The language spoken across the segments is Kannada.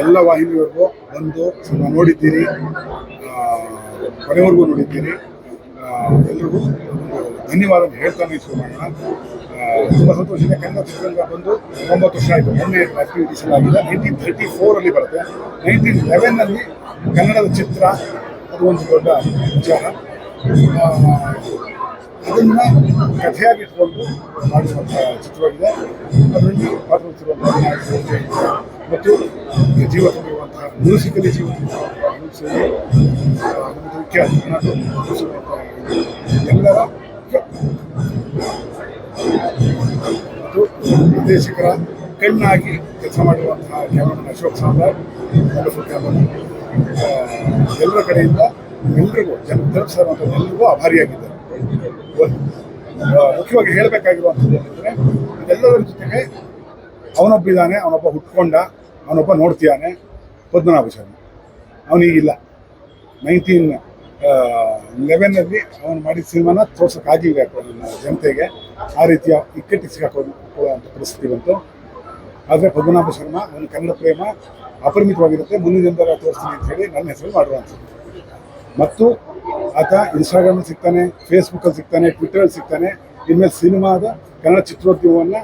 ಎಲ್ಲ ವಾಹಿನಿಯವರೆಗೂ ಬಂದು ಸಿನಿಮಾ ನೋಡಿದ್ದೀರಿ, ಕೊನೆವರೆಗೂ ನೋಡಿದ್ದೀರಿ. ಎಲ್ರಿಗೂ ಧನ್ಯವಾದ ಹೇಳ್ತಾನೆ ಶುರು ಮಾಡೋಣ. ತುಂಬ ಸಂತೋಷ ಇದೆ. ಕನ್ನಡ ಚಿತ್ರರಂಗ ಬಂದು 9 ವರ್ಷ ಆಯಿತು. ಮೊನ್ನೆ ರಾಷ್ಟ್ರೀಯ ಎಡಿಷನ್ ಆಗಿದೆ. 1934 ಬರುತ್ತೆ. 1911 ಕನ್ನಡದ ಚಿತ್ರ ಅದು ಒಂದು ದೊಡ್ಡ ವಿಚಾರ. ಅದನ್ನು ಕಥೆಯಾಗಿಟ್ಕೊಂಡು ಮಾಡಿರುವಂಥ ಚಿತ್ರವಾಗಿದೆ. ಅದರಲ್ಲಿ ಪಾತ್ರವಹಿಸಿರುವಂಥ ಮತ್ತು ಜೀವ ತುಂಬಿರುವಂತಹ ಮ್ಯೂಸಿಕಲಿ ಜೀವ ಮುಖ್ಯ ಎಲ್ಲರ ಮತ್ತು ನಿರ್ದೇಶಕರ ಕಣ್ಣಾಗಿ ಕೆಲಸ ಮಾಡಿರುವಂತಹ cameraman Ashok sambar, wonderful cameraman, ಎಲ್ಲರ ಕಡೆಯಿಂದ ಎಲ್ರಿಗೂ ತಲುಪಿಸಿರುವಂಥದ್ದು ಎಲ್ರಿಗೂ ಆಭಾರಿಯಾಗಿದ್ದಾರೆ. ಮುಖ್ಯವಾಗಿ ಹೇಳಬೇಕಾಗಿರುವಂಥದ್ದು ಏನಂದರೆ, ಇದೆಲ್ಲದರ ಜೊತೆಗೆ ಅವನೊಬ್ಬಿದ್ದಾನೆ, ಅವನೊಬ್ಬ ಹುಟ್ಕೊಂಡ, ಅವನೊಬ್ಬ ನೋಡ್ತಿದ್ದಾನೆ, ಪದ್ಮನಾಭ ಶರ್ಮಾ. ಅವನಿಗಿಲ್ಲ. 1911 ಅವನು ಮಾಡಿದ ಸಿನಿಮಾನ ತೋರ್ಸೋಕ್ಕಾಗಿಲ್ಲ ಜನತೆಗೆ. ಆ ರೀತಿಯ ಇಕ್ಕಟ್ಟಿಗೆ ಸಿಕ್ಕಾಕೊಳ್ಳುವಂಥ ಪರಿಸ್ಥಿತಿ ಬಂತು. ಆದರೆ ಪದ್ಮನಾಭ ಶರ್ಮಾ ಅವನ ಕನ್ನಡ ಪ್ರೇಮ ಅಪರಿಮಿತವಾಗಿರುತ್ತೆ. ಮುಂದಿನ ಜನರ ತೋರಿಸ್ತೀನಿ ಅಂತ ಹೇಳಿ ನನ್ನ ಹೆಸರು ಮಾಡಿರುವಂಥದ್ದು. ಮತ್ತು ಆತ ಇನ್ಸ್ಟಾಗ್ರಾಮಲ್ಲಿ ಸಿಗ್ತಾನೆ, ಫೇಸ್ಬುಕ್ಕಲ್ಲಿ ಸಿಗ್ತಾನೆ, ಟ್ವಿಟ್ಟರಲ್ಲಿ ಸಿಗ್ತಾನೆ. ಇನ್ಮೇಲೆ ಸಿನಿಮಾದ ಕನ್ನಡ ಚಿತ್ರೋದ್ಯಮವನ್ನು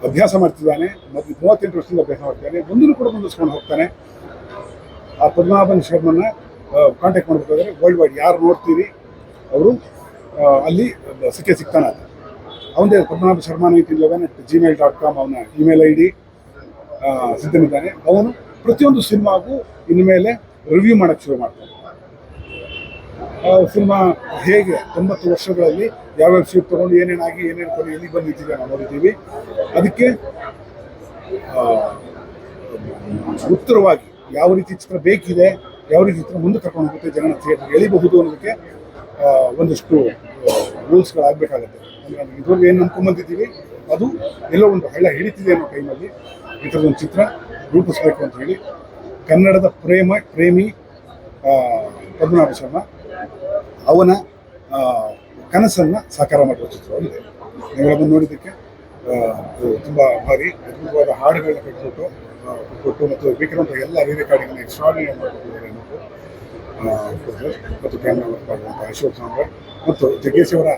ಅಭ್ಯಾಸ ಮಾಡ್ತಿದ್ದಾನೆ. ಮತ್ತು 38 ವರ್ಷದಿಂದ ಅಭ್ಯಾಸ ಮಾಡ್ತಿದ್ದಾನೆ. ಮುಂದಿನ ಕೂಡ ಮುಂದಿಸ್ಕೊಂಡು ಹೋಗ್ತಾನೆ. ಆ ಪದ್ಮನಾಭನ್ ಶರ್ಮನ್ನ ಕಾಂಟ್ಯಾಕ್ಟ್ ಮಾಡಬೇಕಾದ್ರೆ ವರ್ಲ್ಡ್ ವೈಡ್ ಯಾರು ನೋಡ್ತೀರಿ ಅವರು ಅಲ್ಲಿ ಸಿಗ್ತಾನೆ. ಆತ ಅವನದೇ ಪದ್ಮನಾಭ ಶರ್ಮಾ 1911@gmail.com ಅವನ ಇಮೇಲ್ ID ಸಿದ್ಧನಿದ್ದಾನೆ. ಅವನು ಪ್ರತಿಯೊಂದು ಸಿನಿಮಾಗೂ ಇನ್ಮೇಲೆ ರಿವ್ಯೂ ಮಾಡೋಕ್ಕೆ ಶುರು ಮಾಡ್ತಾನೆ. ಸಿನಿಮಾ ಹೇಗೆ 90 ವರ್ಷಗಳಲ್ಲಿ ಯಾವ್ಯಾವ ಶೂಟ್ ತೊಗೊಂಡು ಏನೇನಾಗಿ ಏನೇನು ಕೊಂಡು ಎಲ್ಲಿ ಬಂದು ನಿಂತಿದೆ ನಾವು ನೋಡಿದ್ದೀವಿ. ಅದಕ್ಕೆ ಉತ್ತರವಾಗಿ ಯಾವ ರೀತಿ ಚಿತ್ರ ಬೇಕಿದೆ, ಯಾವ ರೀತಿ ಚಿತ್ರ ಮುಂದೆ ಕರ್ಕೊಂಡು ಹೋಗುತ್ತೆ, ಜನನ ಥಿಯೇಟರ್ಗೆ ಎಳಿಬಹುದು ಅನ್ನೋದಕ್ಕೆ ಒಂದಷ್ಟು ರೂಲ್ಸ್ಗಳಾಗಬೇಕಾಗತ್ತೆ. ಇದ್ರಲ್ಲಿ ಏನು ನಂಬ್ಕೊಂಬಂದಿದ್ದೀವಿ ಅದು ಎಲ್ಲೋ ಒಂದು ಹಳ್ಳ ಹಿಡಿತಿದೆ ಅನ್ನೋ ಟೈಮಲ್ಲಿ ಈ ಥರದೊಂದು ಚಿತ್ರ ರೂಪಿಸ್ಬೇಕು ಅಂತ ಹೇಳಿ ಕನ್ನಡದ ಪ್ರೇಮಿ ಪದ್ಮನಾಭ ಶರ್ಮಾ ಅವನ ಕನಸನ್ನು ಸಾಕಾರ ಮಾಡುವ ಚಿತ್ರವಾಗಿದೆ. ನೀವೆಲ್ಲ ಬಂದು ನೋಡಿದ್ದಕ್ಕೆ ತುಂಬ ಭಾರಿ ಅದ್ಭುತವಾದ ಹಾಡುಗಳನ್ನ ಕೊಟ್ಟು ಮತ್ತು ಬೇಕಿರುವಂಥ ಎಲ್ಲ ರೆಕಾರ್ಡಿಂಗ್ ಎಕ್ಸ್ಟ್ರಾರ್ಡಿನರಿ ಮಾಡಿಕೊಟ್ಟಿದ್ದಾರೆ ಮತ್ತು ಕ್ಯಾಮ್ರಾ ವರ್ಕ್ ಮಾಡುವಂಥ ಅಶೋಕ್ ಸಾಂಬಾರ್ ಮತ್ತು ಜಗ್ಗೇಶ್ ಅವರ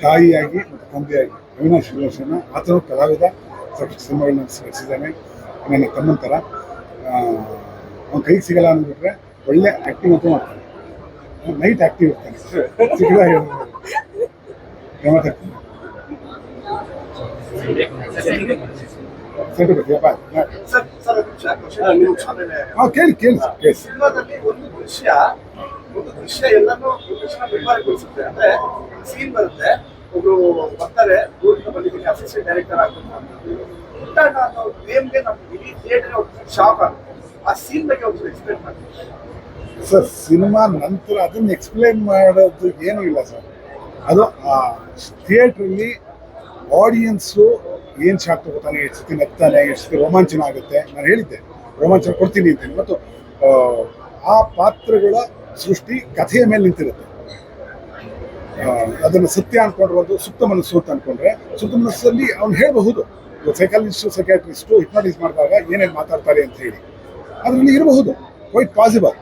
ತಾಯಿಯಾಗಿ ಮತ್ತು ತಂದೆಯಾಗಿ ಅವಿನಾಶ್ ವಿಲಾಸನ. ಆತನು ಕಲಾವಿದ, ಸಾಕಷ್ಟು ಸಿನಿಮಾಗಳನ್ನ ರಚಿಸಿದ್ದಾನೆ. ನನ್ನ ತಮ್ಮನ ಥರ ಅವನ ಕೈಗೆ ಸಿಗಲ್ಲ ಅಂದ್ಬಿಟ್ರೆ ಒಳ್ಳೆ ಆ್ಯಕ್ಟಿಂಗ್ ಅಂತೂ ಮಾಡ್ತಾನೆ. ನೈಟ್ ಆ್ಯಕ್ಟಿವ್ ಇರ್ತಾನೆ. ಸಿಗಲ್ಲ ಮಾತಾಡ್ತೀನಿ. ಸಿನಿಮಾದಲ್ಲಿ ಒಂದು ದೃಶ್ಯ ಎಲ್ಲಾನು ಬಿಂಬಾರಗೊಳಿಸುತ್ತೆ. ಅಂದ್ರೆ ಸೀನ್ ಬರುತ್ತೆ, ಒಬ್ರು ಬರ್ತಾರೆ, ಊರಿಂದ ಬಂದಿದ್ದೀನಿ, ಅಸಿಸ್ಟೆಂಟ್ ಡೈರೆಕ್ಟರ್ ಆಗ್ಬೇಕು, ನೇಮ್ಗೆ ನಮ್ಗೆ ಇಡೀ ಥಿಯೇಟರ್ ಶಾಕ್ ಆಗುತ್ತೆ. ಆ ಸೀನ್ ಬಗ್ಗೆ ಒಂದು ಎಕ್ಸ್ಪ್ಲೇನ್ ಮಾಡ್ತೀವಿ ಸರ್. ಸಿನಿಮಾ ನಂತರ ಅದನ್ನು ಎಕ್ಸ್ಪ್ಲೇನ್ ಮಾಡೋದು ಏನೂ ಇಲ್ಲ ಸರ್. ಅದು ಥಿಯೇಟ್ರಲ್ಲಿ ಆಡಿಯನ್ಸು ಏನು ಶಾಕ್ ತಗೋತಾನೆ, ಎಷ್ಟು ಸತಿ ನಗ್ತಾನೆ, ಎಷ್ಟು ಸತಿ ರೋಮಾಂಚನ ಆಗುತ್ತೆ. ನಾನು ಹೇಳಿದ್ದೆ ರೋಮಾಂಚನ ಕೊಡ್ತೀನಿ ಅಂತೇಳಿ. ಮತ್ತು ಆ ಪಾತ್ರಗಳ ಸೃಷ್ಟಿ ಕಥೆಯ ಮೇಲೆ ನಿಂತಿರುತ್ತೆ. ಅದನ್ನು ಸತ್ಯ ಅಂದ್ಕೊಂಡ್ರೆ ಒಂದು ಸುಪ್ತ ಮನಸ್ಸು ಅಂತ ಅಂದ್ಕೊಂಡ್ರೆ ಸುಪ್ತ ಮನಸ್ಸಲ್ಲಿ ಅವ್ನು ಹೇಳಬಹುದು. ಸೈಕಾಲಜಿಸ್ಟು, ಸೈಕ್ಯಾಟ್ರಿಸ್ಟು ಹಿಪ್ನಾಟಿಸ್ ಮಾಡಿದಾಗ ಏನೇನು ಮಾತಾಡ್ತಾರೆ ಅಂತ ಹೇಳಿ ಅದರಲ್ಲಿ ಇರಬಹುದು. Quite possible.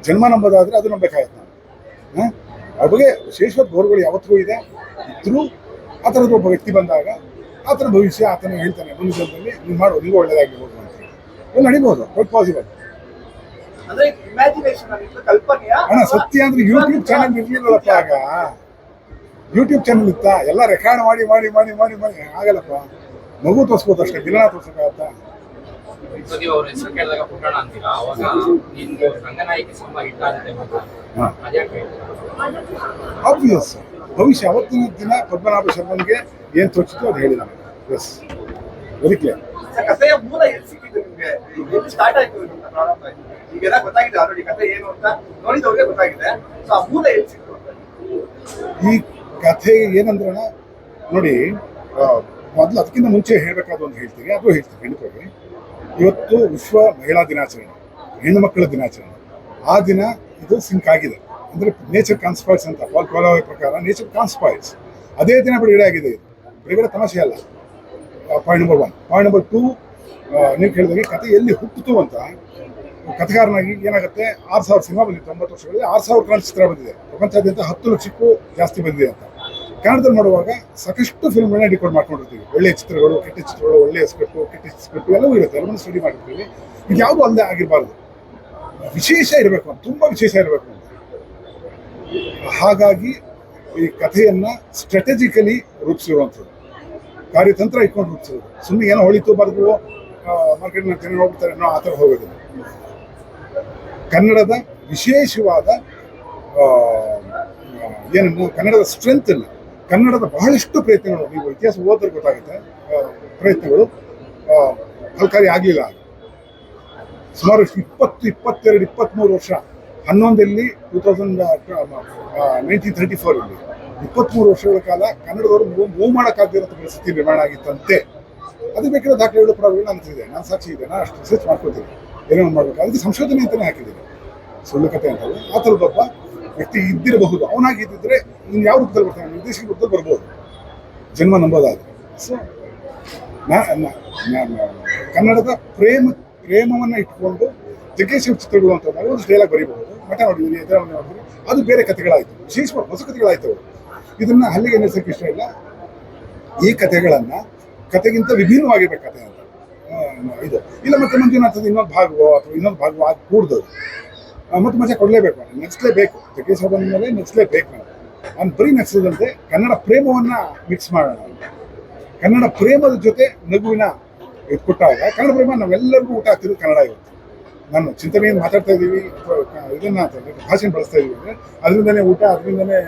ಜನ್ಮ ನಂಬೋದಾದರೆ ಅದು ನಂಬೇಕಾಗತ್ತೆ ನಾವು. ಅವ್ರ ಬಗ್ಗೆ ವಿಶೇಷವಾದ ಗೌರವಗಳು ಯಾವತ್ತಿಗೂ ಇದೆ. ಇದ್ರೂ ಆ ಥರದ ಒಬ್ಬ ವ್ಯಕ್ತಿ ಬಂದಾಗ ಆತನ ಭವಿಷ್ಯ ಆತನ ಹೇಳ್ತಾನೆ, ಮುಂದಿನ ಜನ್ಮದಲ್ಲಿ ನೀವು ಮಾಡೋ ನೀವು ಒಳ್ಳೆಯದಾಗಿರ್ಬೋದು ಅಂತ ಹೇಳಿ ಒಂದು ನಡಿಬೋದು. Quite possible. ಅಣ್ಣ ಸತ್ಯ ಅಂದ್ರೆ ಯೂಟ್ಯೂಬ್ ಚಾನಲ್ ಇರ್ಲಿಲ್ಲಪ್ಪ. ಆಗ ಯೂಟ್ಯೂಬ್ ಚಾನಲ್ ಇತ್ತ, ಎಲ್ಲ ರೆಕಾರ್ಡ್ ಮಾಡಿ ಮಾಡಿ ಮಾಡಿ ಮಾಡಿ ಮಾಡಿ ಆಗಲ್ಲಪ್ಪ. ಮಗು ತೋರಿಸ್ಬೋದು ಅಷ್ಟೇ, ದಿನ ತೋರ್ಸಕ್ಕಾಗತ್ತಾ? ಆಬ್ವಿಯಸ್. ಭವಿಷ್ಯ ಅವತ್ತಿನ ದಿನ ಪದ್ಮನಾಭ ಶರ್ಮನ್ಗೆ ಏನು ತೋರಿಸಿತು ಅದು ಹೇಳಿದ. Yes, very clear. ಕಥೆಯ ಮೂಲ ಎಲ್ಲಿ ಸಿಕ್ಕಿದ್ದು ನಿಮಗೆ? ಎಲ್ಲಿ ಸ್ಟಾರ್ಟ್ ಆಯ್ತು ಪ್ರಾರಂಭ ಆಯ್ತು? ಈಗೆಲ್ಲ ಗೊತ್ತಾಗಿದೆ ಆಲ್ರೆಡಿ ಕಥೆ ಏನು ಅಂತ ನೋಡಿದವ್ರಿಗೆ ಗೊತ್ತಾಗಿದೆ. ಸೊ ಆ ಮೂಲ ಎಲ್ಲಿ ಸಿಕ್ತು ಅಂತ ಈ ಕಥೆ ಏನಂದ್ರೆ ನೋಡಿ, ಮೊದಲು ಅದಕ್ಕಿಂತ ಮುಂಚೆ ಹೇಳಬೇಕಾದ ಒಂದು ಹೇಳ್ತೀವಿ, ಅದು ಹೇಳ್ತೀವಿ ಖಂಡಿತವಾಗಿ. ಇವತ್ತು ವಿಶ್ವ ಮಹಿಳಾ ದಿನಾಚರಣೆ, ಹೆಣ್ಣು ಮಕ್ಕಳ ದಿನಾಚರಣೆ. ಆ ದಿನ ಇದು ಸಿಂಕ್ ಆಗಿದೆ. ಅಂದರೆ ನೇಚರ್ ಕಾನ್ಸ್ಪೈರ್ಸ್ ಅಂತ ಪಾಲ್ ಕೋಲಾವೆ ಪ್ರಕಾರ ನೇಚರ್ ಕಾನ್ಸ್ಪೈರ್ಸ್. ಅದೇ ದಿನ ಬಿಡುಗಡೆ ಆಗಿದೆ. ಇದು ಬಿಡುಗಡೆ ತಮಾಷೆ ಅಲ್ಲ. Point number 1. ಪಾಯಿಂಟ್ ನಂಬರ್ 2, ನೀವು ಕೇಳಿದಾಗೆ ಕತೆ ಎಲ್ಲಿ ಹುಟ್ಟಿತು ಅಂತ ಕಥೆಗಾರನಾಗಿ ಏನಾಗುತ್ತೆ 6,000 ಸಿನಿಮಾ ಬಂದಿದೆ 90 ವರ್ಷಗಳಲ್ಲಿ 6,000 ಕನ್ನಡ ಚಿತ್ರ ಬಂದಿದೆ ಪ್ರಪಂಚಾದ್ಯಂತ 10 ಲಕ್ಷಕ್ಕೂ ಜಾಸ್ತಿ ಬಂದಿದೆ ಅಂತ ಕನ್ನಡದಲ್ಲಿ ಮಾಡುವಾಗ ಸಾಕಷ್ಟು ಫಿಲ್ಮ್ಗಳನ್ನ ಡಿಕೋಡ್ ಮಾಡ್ಕೊಂಡಿರ್ತೀವಿ ಒಳ್ಳೆಯ ಚಿತ್ರಗಳು ಕೆಟ್ಟ ಚಿತ್ರಗಳು ಒಳ್ಳೆಯ ಸ್ಕ್ರಿಪ್ಟು ಕೆಟ್ಟ ಸ್ಕ್ರಿಪ್ಟು ಎಲ್ಲವೂ ಇರುತ್ತೆ ಎಲ್ಲವನ್ನು ಸ್ಟಡಿ ಮಾಡಿರ್ತೀವಿ ಇದು ಯಾವುದೂ ಅಲ್ಲದೆ ಆಗಿರಬಾರ್ದು ವಿಶೇಷ ಇರಬೇಕು ಅಂತ ತುಂಬ ವಿಶೇಷ ಇರಬೇಕು ಅಂತ ಹಾಗಾಗಿ ಈ ಕಥೆಯನ್ನು ಸ್ಟ್ರಾಟಜಿಕಲಿ ರೂಪಿಸಿರುವಂಥದ್ದು ಕಾರ್ಯತಂತ್ರ ಇಟ್ಕೊಂಡು ರೂಪಿಸಿರೋದು ಸುಮ್ಮನೆ ಏನೋ ಹೊಳಿತು ಬರೆದು ಮಾರ್ಕೆಟ್ನ ಜನ ಹೋಗ್ತಾರೆ ಅನ್ನೋ ಆ ಥರ ಹೋಗೋದಿಲ್ಲ ಕನ್ನಡದ ವಿಶೇಷವಾದ ಏನನ್ನು ಕನ್ನಡದ ಸ್ಟ್ರೆಂತನ್ನು ಕನ್ನಡದ ಬಹಳಷ್ಟು ಪ್ರಯತ್ನಗಳು ನೀವು ಇತಿಹಾಸ ಓದಿದ್ರೆ ಗೊತ್ತಾಗುತ್ತೆ ಪ್ರಯತ್ನಗಳು ಫಲಕಾರಿ ಆಗಲಿಲ್ಲ ಸುಮಾರು 22-23 ವರ್ಷ 11 1934 ಇಲ್ಲಿ 23 ವರ್ಷಗಳ ಕಾಲ ಕನ್ನಡದವರು ಮೂವ್ ಮಾಡೋಕ್ಕಾಗದಿರೋ ಪರಿಸ್ಥಿತಿ ನಿರ್ಮಾಣ ಆಗಿತ್ತಂತೆ ಅದು ಬೇಕಾದ ದಾಖಲೆಗಳು ಪುರಾವೆಗಳು ನಾನು ತಿಳಿದೆ ನಾನು ಸಾಕ್ಷಿ ಇದೆ ನಾನು ಅಷ್ಟು ರಿಸರ್ಚ್ ಮಾಡ್ಕೊತೀನಿ ಏನೇನು ಮಾಡಬೇಕು ಅದಕ್ಕೆ ಸಂಶೋಧನೆ ಅಂತಲೇ ಹಾಕಿದ್ದೀನಿ ಸುಳ್ಳು ಕಥೆ ಅಂತಲ್ಲ ಆ ಥರದೊಬ್ಬ ವ್ಯಕ್ತಿ ಇದ್ದಿರಬಹುದು ಅವನಾಗಿದ್ದಿದ್ರೆ ಇನ್ನು ಯಾವ ರೂಪದಲ್ಲಿ ಬರ್ತಾನೆ ನಿರ್ದೇಶಕ ರೂಪದಲ್ಲಿ ಬರ್ಬೋದು ಜನ್ಮ ನಂಬೋದಾದ್ರೆ ಸೊ ಕನ್ನಡದ ಪ್ರೇಮವನ್ನು ಇಟ್ಕೊಂಡು ಜಗ್ಗೇಶ್ ಚಿತ್ರಗಳು ಅಂತ ಒಂದು ಡೈಲಾಗ್ ಬರೀಬಹುದು ಮಠ ನೋಡಿದ್ದೀನಿ ಎದುರನ್ನು ನೋಡಿದ್ರಿ ಅದು ಬೇರೆ ಕಥೆಗಳಾಯಿತು ವಿಶೇಷವಾಗಿ ಹೊಸ ಕಥೆಗಳಾಯ್ತು ಅವರು ಇದನ್ನು ಹಲ್ಲಿಗೆ ನಿಲ್ಲಿಸೋಕ್ಕೆ ಇಷ್ಟ ಇಲ್ಲ ಈ ಕಥೆಗಳನ್ನು ಕಥೆಗಿಂತ ವಿಭಿನ್ನವಾಗಿರ್ಬೇಕು ಕಥೆ ಅಂತ ಇದು ಇಲ್ಲ ಮತ್ತೆ ಮಂಜುನಾಥದ ಇನ್ನೊಂದು ಭಾಗವೋ ಅಥವಾ ಇನ್ನೊಂದು ಭಾಗವೋ ಆಗಿ ಕೂಡ್ದು ಮತ್ತೆ ಮಜಾ ಕೊಡಲೇಬೇಕು ನಾನು ನೆನೆಸಲೇಬೇಕು ಜಗ್ಗೇಶ್ ಬಂದ ಮೇಲೆ ನೆನೆಸಲೇಬೇಕು ನಾನು ಬರೀ ನೆನೆಸದಂತೆ ಕನ್ನಡ ಪ್ರೇಮವನ್ನು ಮಿಕ್ಸ್ ಮಾಡೋಣ ಕನ್ನಡ ಪ್ರೇಮದ ಜೊತೆ ನಗುವಿನ ಇದು ಕೊಟ್ಟಾಗ ಕನ್ನಡ ಪ್ರೇಮ ನಾವೆಲ್ಲರಿಗೂ ಊಟ ಆಗ್ತಿರೋದು ಕನ್ನಡ ಇವತ್ತು ನಾನು ಚಿಂತನೆಯನ್ನು ಮಾತಾಡ್ತಾ ಇದ್ದೀವಿ ಅಥವಾ ಇದನ್ನು ಭಾಷೆ ಬಳಸ್ತಾ ಇದ್ದೀವಿ ಅಂದರೆ ಅದರಿಂದನೇ ಊಟ ಅದರಿಂದನೇ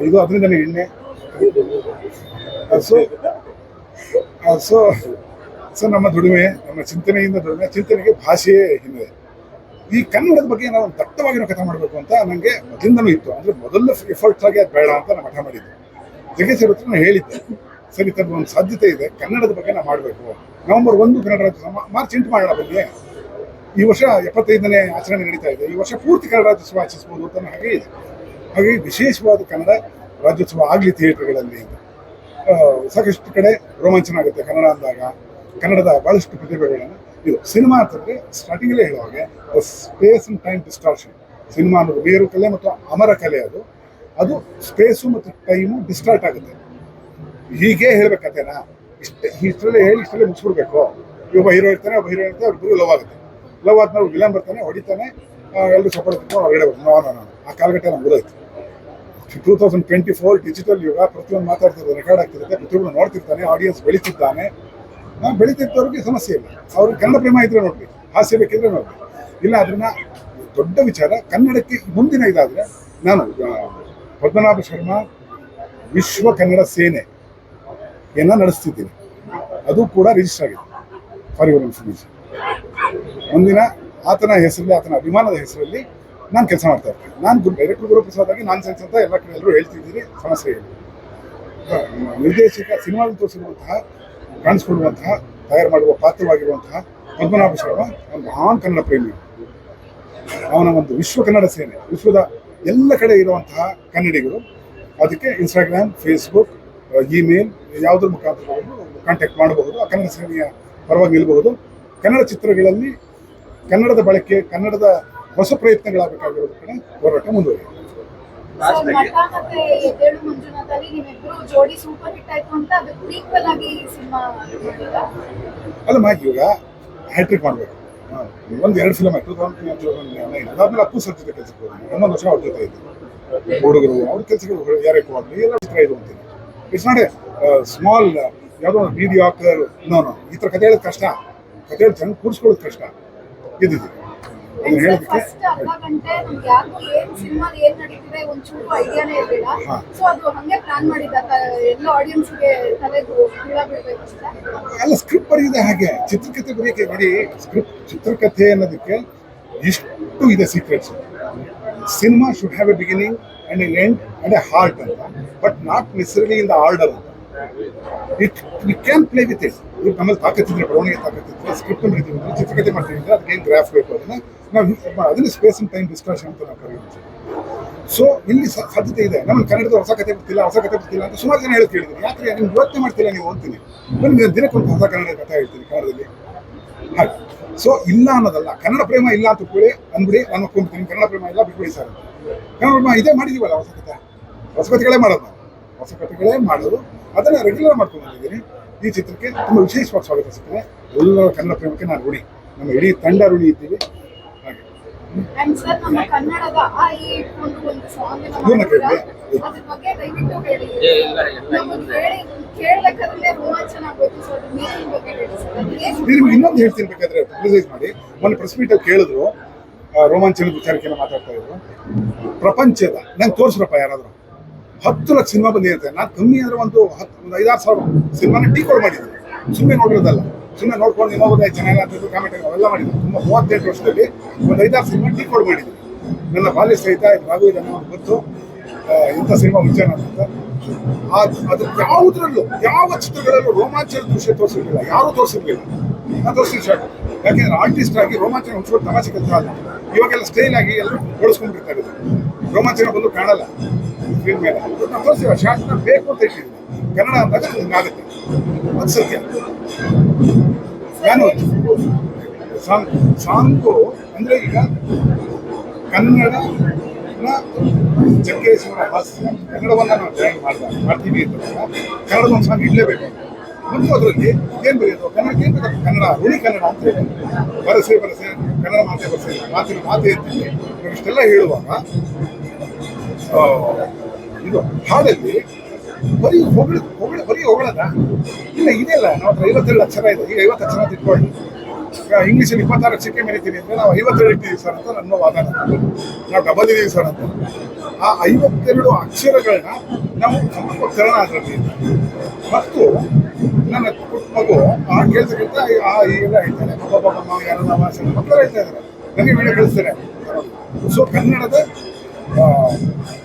ಇದು ಅದರಿಂದನೇ ಎಣ್ಣೆ ಸೊ ಸೊ ಸೊ ನಮ್ಮ ದುಡಿಮೆ ನಮ್ಮ ಚಿಂತನೆಯಿಂದ ದುಡಿಮೆ ಚಿಂತನೆಗೆ ಭಾಷೆಯೇ ಹಿನ್ನೆಲೆ ಈ ಕನ್ನಡದ ಬಗ್ಗೆ ನಾವು ದಟ್ಟವಾಗಿರೋ ಕಥೆ ಮಾಡಬೇಕು ಅಂತ ನನಗೆ ಮೊದಲಿಂದನೂ ಇತ್ತು ಅಂದರೆ ಮೊದಲು ಎಫರ್ಟ್ಸ್ ಆಗಿ ಅದು ಬೇಡ ಅಂತ ನಾನು ಮಠ ಮಾಡಿದ್ದೆ ಜಗ್ಗೇಶ್ ಅವ್ರ ಹತ್ರ ನಾನು ಹೇಳಿದ್ದೆ ಸರಿ ತನ್ನ ಒಂದು ಸಾಧ್ಯತೆ ಇದೆ ಕನ್ನಡದ ಬಗ್ಗೆ ನಾವು ಮಾಡಬೇಕು ನವೆಂಬರ್ 1 ಕನ್ನಡ ರಾಜ್ಯೋತ್ಸವ ಮಾರ್ಚ್ 8 ಮಾಡೋಣ ಬನ್ನಿ ಈ ವರ್ಷ 75ನೇ ಆಚರಣೆ ನಡೀತಾ ಇದೆ ಈ ವರ್ಷ ಪೂರ್ತಿ ಕನ್ನಡ ರಾಜ್ಯೋತ್ಸವ ಆಚರಿಸ್ಬೋದು ಅಂತ ಹಾಗೆ ಇದೆ ಹಾಗಾಗಿ ವಿಶೇಷವಾದ ಕನ್ನಡ ರಾಜ್ಯೋತ್ಸವ ಆಗಲಿ ಥಿಯೇಟರ್ಗಳಲ್ಲಿ ಅಂತ ಸಾಕಷ್ಟು ಕಡೆ ರೋಮಾಂಚನ ಆಗುತ್ತೆ ಕನ್ನಡ ಅಂದಾಗ ಕನ್ನಡದ ಭಾಳಷ್ಟು ಪ್ರತಿಭೆಗಳನ್ನು ಇದು ಸಿನಿಮಾ ಅಂತಂದರೆ ಸ್ಟಾರ್ಟಿಂಗಲ್ಲೇ ಹೇಳೋ ಹಾಗೆ space and time distortion cinema ಅನ್ನೋದು ಬೇರು ಕಲೆ ಮತ್ತು ಅಮರ ಕಲೆ ಅದು ಸ್ಪೇಸು ಮತ್ತು ಟೈಮು ಡಿಸ್ಟಾರ್ಟ್ ಆಗುತ್ತೆ ಹೀಗೆ ಹೇಳ್ಬೇಕಂತೇನಾ ಇಷ್ಟರಲ್ಲೇ ಹೇಳಿ ಇಷ್ಟರಲ್ಲೇ ಮುಗಿಸ್ಬಿಡ್ಬೇಕು ಒಬ್ಬ ಹೀರೋ ಇರ್ತಾನೆ ಒಬ್ಬ ಹೀರೋ ಇರ್ತಾನೆ ಅವ್ರಿಬ್ಬರು ಲವ್ ಆಗುತ್ತೆ ಲವ್ ಆದ್ಮೇಲೆ ವಿಲನ್ ಬರ್ತಾನೆ ಹೊಡಿತಾನೆ ಎಲ್ಲರೂ ಸಪೋರ್ಟ್ ತಿಳ್ಕೊಂಡು ಹೊರಗಡೆ ಬರ್ತಾನೆ ನಾನು ಆ ಕಾಲಘಟ್ಟ ನಮ್ಗೆ ಗೊತ್ತಾಯ್ತು 2024 ಡಿಜಿಟಲ್ ಯುಗ ಪ್ರತಿಯೊಂದು ಮಾತಾಡ್ತಿರೋದು ರೆಕಾರ್ಡ್ ಆಗ್ತಿರುತ್ತೆ ಪ್ರತಿಯೊಬ್ಬರು ನೋಡ್ತಿರ್ತಾನೆ ಆಡಿಯನ್ಸ್ ಬೆಳೀತಿದ್ದಾನೆ ಬೆಳೀತಿದ್ದವ್ರಿಗೆ ಸಮಸ್ಯೆ ಇಲ್ಲ ಅವ್ರಿಗೆ ಕನ್ನಡ ಪ್ರೇಮ ಇದ್ರೆ ನೋಡ್ರಿ ಹಾಸ್ಯ ಬೇಕಿದ್ರೆ ನೋಡ್ರಿ ಇಲ್ಲ ಅದನ್ನ ದೊಡ್ಡ ವಿಚಾರ ಕನ್ನಡಕ್ಕೆ ಮುಂದಿನ ಇದಾದರೆ ನಾನು ಪದ್ಮನಾಭ ಶರ್ಮಾ ವಿಶ್ವ ಕನ್ನಡ ಸೇನೆಯನ್ನು ನಡೆಸ್ತಿದ್ದೀನಿ ಅದು ಕೂಡ ರಿಜಿಸ್ಟರ್ ಆಗಿದೆ ಫಾರ್ ಯುವರ್ ಇನ್ಫಾರ್ಮೇಷನ್ ಮುಂದಿನ ಆತನ ಹೆಸರಲ್ಲಿ ಆತನ ಅಭಿಮಾನದ ಹೆಸರಲ್ಲಿ ನಾನು ಕೆಲಸ ಮಾಡ್ತಾ ಇರ್ತೀನಿ ನಾನು ಡೈರೆಕ್ಟರ್ ಗುರುಪ್ರಸಾದ್ ಆಗಿ ನಾನ್ ಸೆನ್ಸ್ ಅಂತ ಎಲ್ಲ ಕಡೆ ಎಲ್ಲರೂ ಹೇಳ್ತಿದ್ದೀನಿ ಸಮಸ್ಯೆ ಇಲ್ಲ ನಿರ್ದೇಶಕ ಸಿನಿಮಾದಲ್ಲಿ ತೋರಿಸಿರುವಂತಹ ಕಾಣಿಸ್ಕೊಳ್ಳುವಂತಹ ತಯಾರು ಮಾಡುವ ಪಾತ್ರವಾಗಿರುವಂತಹ ಪದ್ಮನಾಭ ಶರ್ಮಾ ಒಂದು ಮಹಾನ್ ಕನ್ನಡ ಪ್ರೇಮಿ ಅವನ ಒಂದು ವಿಶ್ವ ಕನ್ನಡ ಸೇನೆ ವಿಶ್ವದ ಎಲ್ಲ ಕಡೆ ಇರುವಂತಹ ಕನ್ನಡಿಗರು ಅದಕ್ಕೆ ಇನ್ಸ್ಟಾಗ್ರಾಮ್ ಫೇಸ್ಬುಕ್ ಇಮೇಲ್ ಯಾವುದ್ರ ಮುಖಾಂತರ ಕಾಂಟ್ಯಾಕ್ಟ್ ಮಾಡಬಹುದು ಆ ಕನ್ನಡ ಸೇನೆಯ ಪರವಾಗಿ ನಿಲ್ಲಬಹುದು ಕನ್ನಡ ಚಿತ್ರಗಳಲ್ಲಿ ಕನ್ನಡದ ಬಳಕೆ ಕನ್ನಡದ ಹೊಸ ಪ್ರಯತ್ನಗಳಾಗಬೇಕಾಗಿರೋದ್ರ ಕಡೆ ಹೋರಾಟ ಮುಂದುವರಿಯುತ್ತೆ ಅಲ್ಲ ಇವಾಗ ಹ್ಯಾಟ್ರಿಕ್ ಮಾಡಬೇಕು ಒಂದು 2 ಫಿಲಮ್ ಆಯ್ತು ಅದಾದ್ಮೇಲೆ ಅಪ್ಪು ಸರ್ ಜೊತೆ ಕೆಲಸಕ್ಕೆ ಹೋಗಿ 11 ವರ್ಷ ಅವ್ರ ಜೊತೆ ಇದ್ದು ಹುಡುಗರು ಅವ್ರ ಕೆಲಸಗಳು ಯಾರಕ್ಕೂ ಆಗಲಿ ಎಲ್ಲ ಚಿತ್ರ ಇದು ಅಂತೀನಿ ಇಟ್ಸ್ ನಾಟ್ ಎ ಸ್ಮಾಲ್ ಯಾವುದೋ ಒಂದು ಮೀಡಿಯಾಕರ್ ನೋ ಈ ಥರ ಕಥೆ ಹೇಳೋದು ಕಷ್ಟ ಕಥೆ ಹೇಳಿ ಚೆನ್ನಾಗಿ ಕೂರಿಸ್ಕೊಳ್ಳೋದು ಕಷ್ಟ ಇದ್ದಿದ್ದು ಅದನ್ನ ಹೇಳೋದಕ್ಕೆ ಅಲ್ಲ ಸ್ಕ್ರಿಪ್ಟ್ ಬರೆಯುತ್ತೆ ಹಾಗೆ ಚಿತ್ರಕಥೆ ಬರೆಯೋಕೆ ನೋಡಿ ಚಿತ್ರಕಥೆ ಅನ್ನೋದಕ್ಕೆ ಇಷ್ಟು ಇದೆ secrets cinema should have a beginning and an end and a heart ಅಂತ but not necessarily in the order ಅಂತ we can play with it ಈಗ ನಮ್ಮಲ್ಲಿ ತಾಕತ್ತಿದ್ರೆ ಬರವಣಿಗೆ ತಾಕತ್ತಿದ್ರೆ ಸ್ಕ್ರಿಪ್ಟ್ ಬರೀತೀವಿ ಅಂದ್ರೆ ಚಿತ್ರಕಥೆ ಮಾಡ್ತೀವಿ ಅಂದ್ರೆ ಅದಕ್ಕೆ ಏನು ಗ್ರಾಫ್ ಬೇಕು ಅದನ್ನ ನಾವು ಅದನ್ನ ಸ್ಪೇಸ್ ಅಂಡ್ ಟೈಮ್ ಡಿಸ್ಕಷನ್ ಅಂತ ನಾವು ಕರೆಯುತ್ತೆ ಸೊ ಇಲ್ಲಿ ಸಾಧ್ಯತೆ ಇದೆ ನಮ್ಮಲ್ಲಿ ಕನ್ನಡದ ಹೊಸ ಕಥೆ ಬರ್ತಿಲ್ಲ ಅಂತ ಸುಮಾರು ಜನ ಹೇಳಿ ಕೇಳಿದ್ದೀನಿ ಯಾಕೆ ನಿಮ್ಗೆ ಯೋಚನೆ ಮಾಡ್ತಿಲ್ಲ ನೀವು ಓದ್ತೀನಿ ನಿಮ್ಗೆ ದಿನಕ್ಕೊಂದು ಹೊಸ ಕನ್ನಡ ಕಥೆ ಹೇಳ್ತೀನಿ ಕನ್ನಡದಲ್ಲಿ ಹಾಗೆ ಸೊ ಇಲ್ಲ ಅನ್ನೋದಲ್ಲ, ಕನ್ನಡ ಪ್ರೇಮ ಇಲ್ಲ ಅಂತ ತಿಳ್ಕೊಳ್ಳಿ ಅಂದ್ಬಿಡಿ, ನಾನು ಒಪ್ಕೊಂಡ್ಬಿಡ್ತೀನಿ ಕನ್ನಡ ಪ್ರೇಮ ಇಲ್ಲ ಬಿಟ್ಬಿಡಿ ಸರ್ ಅಂತ. ಕನ್ನಡ ಪ್ರೇಮ ಇದೇ ಮಾಡಿದೀವಲ್ಲ ಹೊಸ ಕಥೆಗಳೇ ಮಾಡೋದು, ನಾವು ಹೊಸ ಕಥೆಗಳೇ ಮಾಡೋದು, ಅದನ್ನು ರೆಗ್ಯುಲರ್ ಮಾಡ್ಕೊಂಡು ಬಂದಿದ್ದೀನಿ. ಈ ಚಿತ್ರಕ್ಕೆ ತುಂಬ ವಿಶೇಷವಾಗಿ ಸ್ವಾಗತ ಸಿಗ್ತದೆ. ಎಲ್ಲರ ಕನ್ನಡ ಪ್ರೇಮಕ್ಕೆ ನಾನು ಋಣಿ, ನಮ್ಮ ಇಡೀ ತಂಡ ಋಣಿ ಇದ್ದೀವಿ. ಹಾಗೆ And sir, ನಮ್ಮ ಕನ್ನಡದ ಆ ಈ ಇಟ್ಕೊಂಡು ಒಂದು ಸಾಂಗ್ ಇವ್ರನ್ನ ಕೇಳಿ. ಅದ್ರ ಬಗ್ಗೆ ದಯವಿಟ್ಟು ಹೇಳಿ. ನಮಗೆ ಕೇಳಬೇಕಾದ್ರೆ ರೋಮಾಂಚನ ಆಗೋಯ್ತು. ಸೊ ಅದ್ರ ಮೇಕಿಂಗ್ ಬಗ್ಗೆ ಹೇಳಿ ಸರ್. ನಿಮ್ಗೆ ಇನ್ನೊಂದು ಹೇಳ್ತೀನಿ, ಬೇಕಾದ್ರೆ ಪಬ್ಲಿಸೈಸ್ ಮಾಡಿ. ಮೊನ್ನೆ ಪ್ರೆಸ್ ಮೀಟಲ್ಲಿ ಕೇಳಿದ್ರು, ರೋಮಾಂಚನದ ವಿಚಾರಕ್ಕೆಲ್ಲ ಮಾತಾಡ್ತಾ ಇದ್ರು. ಪ್ರಪಂಚದ ನಂಗೆ ತೋರಿಸ್ರಪ್ಪ ಯಾರಾದರೂ 10 ಲಕ್ಷ ಸಿನಿಮಾ ಬಂದಿರುತ್ತೆ, ನಾನು ಕಮ್ಮಿ ಅಂದರೆ ಒಂದು 5,000-6,000 ಸಿನಿಮಾನ ಡಿಕೋಡ್ ಮಾಡಿದ್ದೀನಿ. ಸುಮ್ಮನೆ ನೋಡಿರೋದಲ್ಲ, ಸುಮ್ಮನೆ ನೋಡ್ಕೊಂಡು ಇನ್ನೊಬ್ಬರು ಚೆನ್ನಾಗಿ ಆಗ್ತಿದ್ದು ಕಾಮೆಂಟ್ ಅವೆಲ್ಲ ಮಾಡಿದ್ದೀನಿ. ತುಂಬ 38 ವರ್ಷದಲ್ಲಿ ಒಂದು 5-6 ಸಿನಿಮಾ ಡಿಕೋಡ್ ಮಾಡಿದ್ದೀನಿ. ನನ್ನ ಬಾಲ್ಯ ಸಹಿತ ರಾಘು ಇದನ್ನು ಗೊತ್ತು, ಇಂಥ ಸಿನಿಮಾ ವಿಚಾರ ಅಂತ. ಅದು ಯಾವುದ್ರಲ್ಲೂ ಯಾವ ಚಿತ್ರಗಳಲ್ಲೂ ರೋಮಾಂಚನ ದೃಶ್ಯ ತೋರಿಸಿರ್ಲಿಲ್ಲ, ಯಾರೂ ತೋರಿಸಿರ್ಲಿಲ್ಲ. ನಾನು ತೋರಿಸಿ ಶಾರ್ಟ್, ಯಾಕೆಂದ್ರೆ ಆರ್ಟಿಸ್ಟ್ ಆಗಿ ರೋಮಾಂಚನ ಹುಡ್ಸ್ಕೊಂಡು ತಮಾಷೆ ಕೆಲಸ ಅಲ್ಲ. ಇವಾಗೆಲ್ಲ ಸ್ಟೈಲ್ ಆಗಿ ಎಲ್ಲರೂ ಓಡಿಸ್ಕೊಂಡ್ಬಿಡ್ತಾರೆ, ರೋಮಾಂಚನ ಬಂದು ಕಾಣಲ್ಲ ಫಿಲ್ಮ್ ಮೇಲೆ. ನಾವು ತೋರಿಸಿವ ಶಾರ್ಟ್ನ ಬೇಕು ಅಂತ ಇಟ್ಟಿದ್ದೀನಿ. ಕನ್ನಡ ಅಂದಾಗ ಹಿಂಗಾಗುತ್ತೆ, ಅದು ಸತ್ಯ. ನಾನು ಸಾಂಗು ಅಂದರೆ ಈಗ ಕನ್ನಡನ ಜಗ್ಗೇಶ್ವರ ಹಾಸ್ಯ ಕನ್ನಡವನ್ನು ನಾವು ಜಾಯಿನ್ ಮಾಡ್ತೀವಿ ಅಂತಂದಾಗ ಕನ್ನಡದ ಒಂದು ಸಾಂಗ್ ಇಡಲೇಬೇಕು. ಮತ್ತು ಅದರಲ್ಲಿ ಏನು ಬರೆಯೋದು, ಕನ್ನಡಕ್ಕೆ ಏನು ಬೇಕಾದ್ರೆ ಕನ್ನಡ ಋಣಿ ಕನ್ನಡ ಅಂತ ಹೇಳಿ ಬರಸೆ ಕನ್ನಡ ಮಾತೆ ಬರಸೆ ಮಾತಿನ ಮಾತೆ ಅಂತೀವಿ. ಇಷ್ಟೆಲ್ಲ ಹೇಳುವಾಗ ಇದು ಹಾಡಲ್ಲಿ ಬರೀ ಬರೀ ಹೊಗಳದ ಇಲ್ಲ, ಇದೆಯಲ್ಲ. ನಾವು 52 ಅಕ್ಷರ ಇದೆ, ಈಗ 50 ಅಕ್ಷರ ಅಂತ ಇಟ್ಕೊಳ್ಳಿ. ಇಂಗ್ಲೀಷಲ್ಲಿ 26 ಅಕ್ಷರಕ್ಕೆ ಮೆರಿತೀವಿ ಅಂದರೆ ನಾವು 52 ಇಟ್ಟಿದ್ದೀವಿ ಸರ್ ಅಂತ ನನ್ನ ವಾದ. ನಾವು ಡಬಲ್ ಇದೀವಿ ಸರ್ ಅಂತ. ಆ 52 ಅಕ್ಷರಗಳನ್ನ ನಾವು ಸಮರ್ಪಕರಣ ಅದರಲ್ಲಿ. ಮತ್ತು ನನ್ನ ಪುಟ್ಟ ಮಗು ಆ ಕೇಳ್ತಕ್ಕಂಥ ಎಲ್ಲ ಹೇಳ್ತಾರೆ, ಯಾರು ಮಕ್ಕಳು ಹೇಳ್ತಾ ಇದ್ದಾರೆ, ನನಗೆ ವಿಡಿಯೋ ಕಳಿಸ್ತಾರೆ. ಸೊ ಕನ್ನಡದ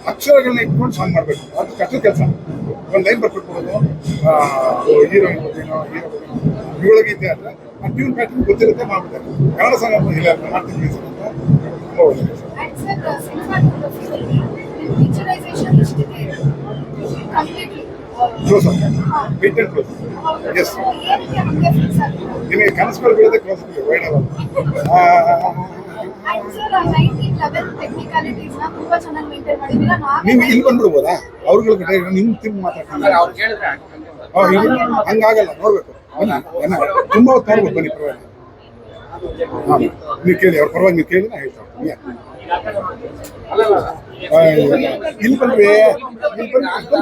ಅಕ್ಷರಗಳನ್ನ ಇಟ್ಕೊಂಡು ಸಾಂಗ್ ಮಾಡಬೇಕು, ಅದು ಕಷ್ಟದ ಕೆಲಸ. ಒಂದು ಲೈನ್ ಬರ್ಬಿಟ್ಬಿಡೋದು, ಹೀರೋಯಿನ್ ಬಗ್ಗೆನೋ ಹೀರೋ ಬಗ್ಗೆ ಇವಳಗೀತೆ ಅಂದರೆ ಆ ಟ್ಯೂನ್ ಪ್ಯಾಟರ್ನ್ ಗೊತ್ತಿರುತ್ತೆ, ಮಾಡ್ಬಿಡ್ತಾರೆ. ಕನ್ನಡ ಸಾಂಗ್ ಇಲ್ಲ ಮಾಡ್ತೀನಿ ಸರ್ ಅಂತ ತುಂಬ ಒಳ್ಳೆಯದು sir. And sir, cinematography picturization ಎಷ್ಟಿದೆ completely close up, hit and close. Yes, ಏನಕ್ಕೆ ನಮಗೆ ಫಿಕ್ಸ್ ಆಗಿದೆ? ನಿಮಗೆ ಕನಸುಗಳು ಬೀಳೋದೇ ಕ್ಲೋಸ್ ಅಪ್, ವೈಡ್ ಅಲ್ಲ. And sir, 1911 ಟೆಕ್ನಿಕಾಲಿಟೀಸ್ ನ ತುಂಬಾ ಚೆನ್ನಾಗಿ ಮೇಂಟೈನ್ ಮಾಡಿದ್ದೀರಾ. ನೀವು ಇಲ್ಲಿ ಬಂದ್ಬಿಡ್ಬೋದಾ? ಅವ್ರಗಳ ಕಡೆ ನಿಮ್ಮ ತಿಂಗ್ ಮಾತಾಡ್ತೀನಿ. ಹಂಗಾಗಲ್ಲ, ನೋಡ್ಬೇಕು. ಬನ್ನಿ, ತುಂಬ ಹೊತ್ತು ನೋಡ್ಬೋದು, ಬನ್ನಿ ಪರವಾಗಿಲ್ಲ. ಹಾಂ, ನೀವು ಕೇಳಿ, ಅವ್ರ ಪರವಾಗಿ ನೀವು ಕೇಳಿ, ನಾ ಹೇಳ್ತಾ ಇಲ್ಲಿ ಬನ್ರಿ,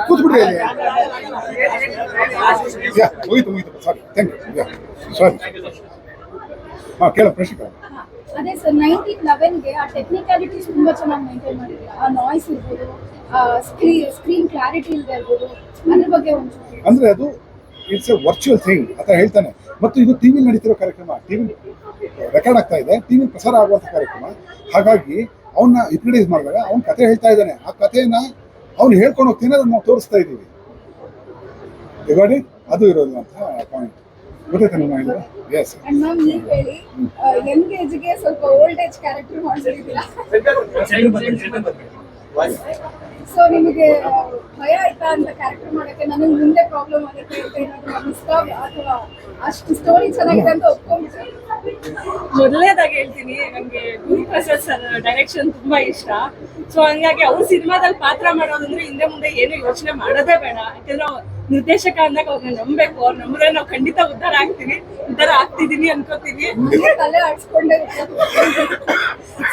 ಕೂತ್ಬಿಡ್ರಿ ಅಲ್ಲಿ. ಮುಗೀತು ಸಾರಿ, ಥ್ಯಾಂಕ್ ಯು. ಸಾರಿ, ಹಾಂ ಕೇಳ ಪ್ರಶ್ನೆ ಕೇಳ. ಅದೇ ಸರ್, 1911ಗೆ ಆ ಟೆಕ್ನಿಕಾಲಿಟೀಸ್ ತುಂಬಾ ಚೆನ್ನಾಗಿ ಮೇಂಟೈನ್ ಮಾಡಿದ್ದೀರಾ. ಆ ನಾಯ್ಸ್ ಇರ್ಬೋದು, ಸ್ಕ್ರೀನ್ ಕ್ಲಾರಿಟಿ ಇಲ್ಲದೆ ಇರ್ಬೋದು, ಅದ್ರ ಬಗ್ಗೆ ಒಂಚೂರು. ಅಂದರೆ ಅದು ಇಟ್ಸ್ ಎ ವರ್ಚುವಲ್ ಥಿಂಗ್ ಅಂತ ಹೇಳ್ತಾನೆ. ಮತ್ತು ಇದು ಟಿ ವಿಲಿ ನಡೀತಿರೋ ಕಾರ್ಯಕ್ರಮ, ಟಿ ವಿ ರೆಕಾರ್ಡ್ ಆಗ್ತಾ ಇದೆ, ಟಿ ವಿ ಪ್ರಸಾರ ಆಗುವಂಥ ಕಾರ್ಯಕ್ರಮ. ಹಾಗಾಗಿ ಅವನ್ನ ಹಿಪ್ನಟೈಸ್ ಮಾಡಿದಾಗ ಅವ್ನ ಕತೆ ಹೇಳ್ತಾ ಇದ್ದಾನೆ, ಆ ಕಥೆನ ಅವ್ನು ಹೇಳ್ಕೊಂಡು ಹೋಗ್ತೀನಿ, ಅದನ್ನು ನಾವು ತೋರಿಸ್ತಾ ಇದ್ದೀವಿ. ಇವಾಗ ಅದು ಇರೋದು ಅಂತ ಪಾಯಿಂಟ್ ಗೊತ್ತಾಯ್ತಾ ನಿಮ್ಮ ಇದು? ಎಸ್. ಅಂಡ್ ಮ್ಯಾಮ್, ನೀವು ಹೇಳಿ, ಯಂಗ್ ಏಜ್ಗೆ ಸ್ವಲ್ಪ ಓಲ್ಡ್ ಏಜ್ ಕ್ಯಾರೆಕ್ಟರ್ ಮಾಡ್ಸಿದ್ದೀರಾ. ಸೊ ನಿಮಗೆ ಭಯ ಆಯ್ತಾ ಅಂತ ಕ್ಯಾರೆಕ್ಟರ್ ಮಾಡಕ್ಕೆ? ನನಗೆ ಮುಂದೆ ಪ್ರಾಬ್ಲಮ್ ಆಗುತ್ತೆ ಅಂತ ಏನಾದ್ರು ಇಷ್ಟ, ಅಥವಾ ಅಷ್ಟು ಸ್ಟೋರಿ ಚೆನ್ನಾಗಿದೆ ಅಂತ ಒಪ್ಕೊಂಡ್ಬಿಟ್ರೆ? ಮೊದಲನೇದಾಗಿ ಹೇಳ್ತೀನಿ, ನನಗೆ ಗುರುಪ್ರಸಾದ್ ಸರ್ ಡೈರೆಕ್ಷನ್ ತುಂಬಾ ಇಷ್ಟ. ಸೊ ಹಂಗಾಗಿ ಅವ್ರ ಸಿನಿಮಾದಲ್ಲಿ ಪಾತ್ರ ಮಾಡೋದಂದ್ರೆ ಹಿಂದೆ ಮುಂದೆ ಏನು ಯೋಚನೆ ಮಾಡೋದೇ ಬೇಡ. ಯಾಕಂದ್ರೆ ನಿರ್ದೇಶಕ ಅಂದಾಗ ಅವ್ರನ್ನ ನಂಬಬೇಕು, ಅವ್ರು ನಂಬಿದ್ರೆ ನಾವು ಖಂಡಿತ ಉದ್ಧಾರ ಆಗ್ತಿದೀನಿ ಅನ್ಕೋತೀನಿ. ತಲೆ ಆಡ್ಸ್ಕೊಂಡೆ.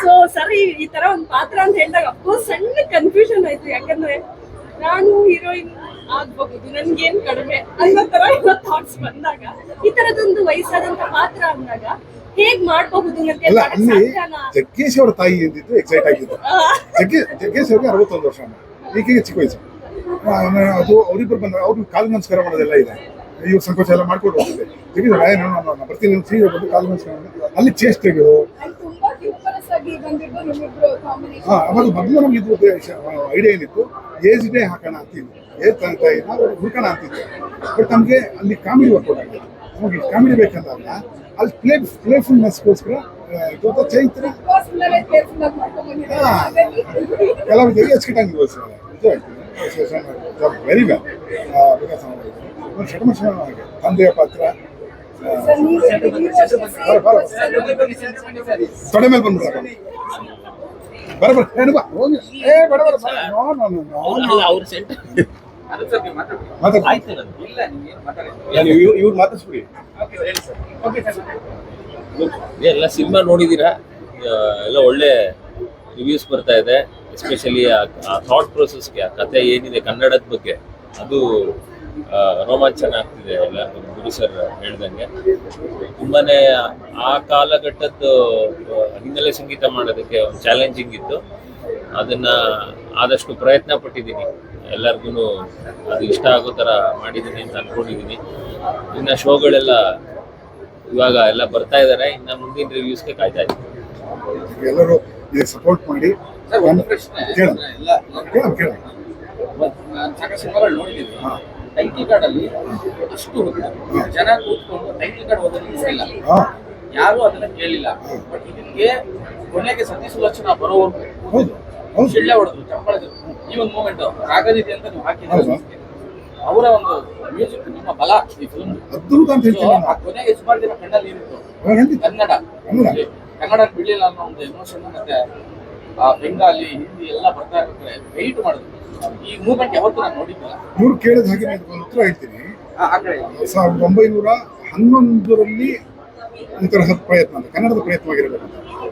ಸೊ ಸರ್ ಈ ತರ ಒಂದು ಪಾತ್ರ ಅಂತ ಹೇಳಿದಾಗ ಅಫ್ಕೋರ್ಸ್ ಸಣ್ಣ ಕನ್ಫ್ಯೂಷನ್ ಆಯ್ತು. ಯಾಕಂದ್ರೆ ನಾನು ಹೀರೋಯಿನ್ ಆಗ್ಬಹುದು, ನನ್ಗೇನ್ ಕಡಿಮೆ ಅನ್ನೋ ತರ ಥಾಟ್ಸ್ ಬಂದಾಗ, ಈ ತರದೊಂದು ವಯಸ್ಸಾದಂತ ಪಾತ್ರ ಅಂದಾಗ ಹೇಗ್ ಮಾಡಬಹುದು ಅಲ್ಲ. ಅಲ್ಲಿ ಜಗ್ಗೇಶ್ ಅವರ ತಾಯಿ ಎಂದಿದ್ದು ಎಕ್ಸೈಟ್ ಆಗಿದ್ದು. ಜಗ್ಗೇಶ್ ಅವ್ರಿಗೆ 61 ವರ್ಷ, ಈಕೆಗೆ ಚಿಕ್ಕ ವಯಸ್ಸು. ಅದು ಅವರಿಬ್ಬರು ಬಂದಾಗ ಅವ್ರಿಗೆ ಕಾಲು ನಮಸ್ಕಾರ ಮಾಡೋದೆಲ್ಲ ಇದೆ, ಇವ್ರು ಸಂಕೋಚ ಎಲ್ಲ ಮಾಡ್ಕೊಂಡು ಹೋಗ್ತಿದೆ. ತೆಗಿದ್ರೆ ನಾನು ಬರ್ತೀನಿ ಫ್ರೀ ಬಂದು ಕಾಲು ನಮಸ್ಕಾರ ಮಾಡಿ ಅಲ್ಲಿ ಚೇಷ್ಟೆಗಳು. ತುಂಬಾ ಹ್ಯೂಮರಸ್ ಆಗಿ ಬಂದಿದ್ದು ನಿಮ್ಮಿಬ್ರು ಕಾಂಬಿನೇಷನ್. ಅವಾಗ ಮೊದಲು ನಮ್ಗೆ ಇದು ಐಡಿಯಾ ಏನಿತ್ತು, ಏಜ್ ಡೇ ಹಾಕೋಣ ಅಂತಿದ್ವಿ, ಏಜ್ ತಂತಾಯಿನ ಹುಡ್ಕೋಣ ಅಂತಿದ್ವಿ. ಬಟ್ ನಮಗೆ ಅಲ್ಲಿ ಕಾಮಿಡಿ ವರ್ಕೌಟ್ ಆಗಿದೆ. ನಮಗೆ ಕಾಮಿಡಿ ಬೇಕಂದಾಗ ಅಲ್ಲಿ ಪ್ಲೇಫುಲ್ನೆಸ್ಗೋಸ್ಕರ ಚೈತ್ರ ಕಲಾವಿದರಿಗೆ ಅಚ್ಚುಕಟ್ಟಾಗಿರ್ಬೋದು ಸರ್. ನಿಜ ಹೇಳ್ತೀನಿ, ವೆರಿ ವೆಲ್. ಬಿಕಾಸ್ ಷಟಮಶ ತಂದೆಯ ಪಾತ್ರ, ಸರ್ ನೀವು review ಅಷ್ಟೇ same question. ತೊಡೆ ಮೇಲೆ ಬಂದ್ಬಿಡ್ತಾರೆ ಬರಬರ ಏನು ಬಾ ಹೋಗಿ ಏ ಬೇಡ ಬೇಡ ನೋ ನೋ ನೋ ನೋ ಅವ್ರ ಸೆಂಟರ್ ಮಾತಾಡಿ ಆಯ್ತು ನಂದು. ಇಲ್ಲ ನೀವೇನು ಮಾತಾಡಿ ಇವ್ರು ಮಾತಾಡ್ಸ್ಬಿಡಿ ಎಲ್ಲ ಸಿನಿಮಾ ನೋಡಿದ್ದೀರಾ, ಎಲ್ಲ ಒಳ್ಳೆ ರಿವ್ಯೂಸ್ ಬರ್ತಾ ಇದೆ. ಎಸ್ಪೆಷಲಿ ಆ ಥಾಟ್ ಪ್ರೊಸೆಸ್ಗೆ, ಆ ಕತೆ ಏನಿದೆ ಕನ್ನಡದ ಬಗ್ಗೆ, ಅದು ರೋಮಾಂಚನ ಆಗ್ತಿದೆ. ಎಲ್ಲ ಗುರು ಸರ್ ಹೇಳ್ದಂಗೆ ತುಂಬಾನೇ ಆ ಕಾಲಘಟ್ಟದ್ದು ಹಿನ್ನೆಲೆ ಸಂಗೀತ ಮಾಡೋದಕ್ಕೆ ಒಂದು ಚಾಲೆಂಜಿಂಗ್ ಇತ್ತು. ಅದನ್ನ ಆದಷ್ಟು ಪ್ರಯತ್ನ ಪಟ್ಟಿದ್ದೀನಿ, ಎಲ್ಲರಿಗೂ ಅದು ಇಷ್ಟ ಆಗೋ ಥರ ಮಾಡಿದ್ದೀನಿ ಅಂತ ಅನ್ಕೊಂಡಿದ್ದೀನಿ. ಇನ್ನು ಶೋಗಳೆಲ್ಲ ಇವಾಗ ಎಲ್ಲ ಬರ್ತಾ ಇದ್ದಾರೆ. ಇನ್ನು ಮುಂದಿನ ರಿವ್ಯೂಸ್ಗೆ ಕಾಯ್ತಾ ಇದ್ದೀನಿ. ಎಲ್ಲರೂ ಇದಕ್ಕೆ ಸಪೋರ್ಟ್ ಮಾಡಿ ಸರ್ ಒಂದು ಪ್ರಶ್ನೆ ಕೇಳೋಣ ಎಲ್ಲ ಕೇಳೋಣ ನಾನು ಸಾಕಷ್ಟು ಸಿನಿಮಾಗಳು ನೋಡಿದ್ದೀನಿ. ಟೈಟಲ್ ಕಾರ್ಡ್ ಅಲ್ಲಿ ಅಷ್ಟು ಹುಡುಗರು ಜನ ಕೂತ್ಕೊಂಡು ಟೈಟಲ್ ಕಾರ್ಡ್ ಓದೋದಕ್ಕೆ ನೋಡಿಲ್ಲ, ಹಾಂ ಯಾರು ಅದನ್ನ ಕೇಳಿಲ್ಲ. ಬಟ್ ಇದಕ್ಕೆ ಕೊನೆಗೆ ಸತೀಶ್ ಸುಲಕ್ಷಣ ಬರೋವರೆಗೂ ಹೌದು ಹೌದು ಶಿಳ್ಳೆ ಹೊಡೆದ್ರು, ಚಪ್ಪಳದ್ರು. ಈ ಒಂದು ಮೂಮೆಂಟ್ ರಾಗದಿದೆ ಅಂತ ನೀವು ಹಾಕಿದ್ರೆ ಅವರ ಒಂದು ಮ್ಯೂಸಿಕ್ ನಿಮ್ಮ ಬಲ ಈ ಫಿಲ್ಮ್ ಅದ್ಭುತ ಅಂತ ಹೇಳ್ತೀನಿ ಆ ಕೊನೆಗೆ ಸುಮಾರು ದಿನ ಕಣ್ಣಲ್ಲಿ ಇರುತ್ತೆ. ನಾನು ಹೇಳ್ತೀನಿ ಕನ್ನಡ ಬಿಡ್ಲಿಲ್ಲ ಅನ್ನೋ ಒಂದು ಎಮೋಷನ್, ಮತ್ತೆ ಆ ಬೆಂಗಾಲಿ ಹಿಂದಿ ಎಲ್ಲ ಬರ್ತಾ ಇರ್ತಾರೆ, ವೆಯ್ಟ್ ಮಾಡಿದ್ರು. ಈ ಮೂವ್ಮೆಂಟ್ ಯಾವತ್ತೂ ನಾನು ನೋಡಿದ್ದಿಲ್ಲ. ಇವ್ರು ಕೇಳಿದ ಹಾಗೆ ನಾನು ಒಂದು ಉತ್ತರ ಹೇಳ್ತೀನಿ. ಆ ಕಡೆ 1911ರಲ್ಲಿ ಈ ತರಹದ ಪ್ರಯತ್ನ ಅಂತ ಕನ್ನಡದ ಪ್ರಯತ್ನವಾಗಿರಬೇಕು.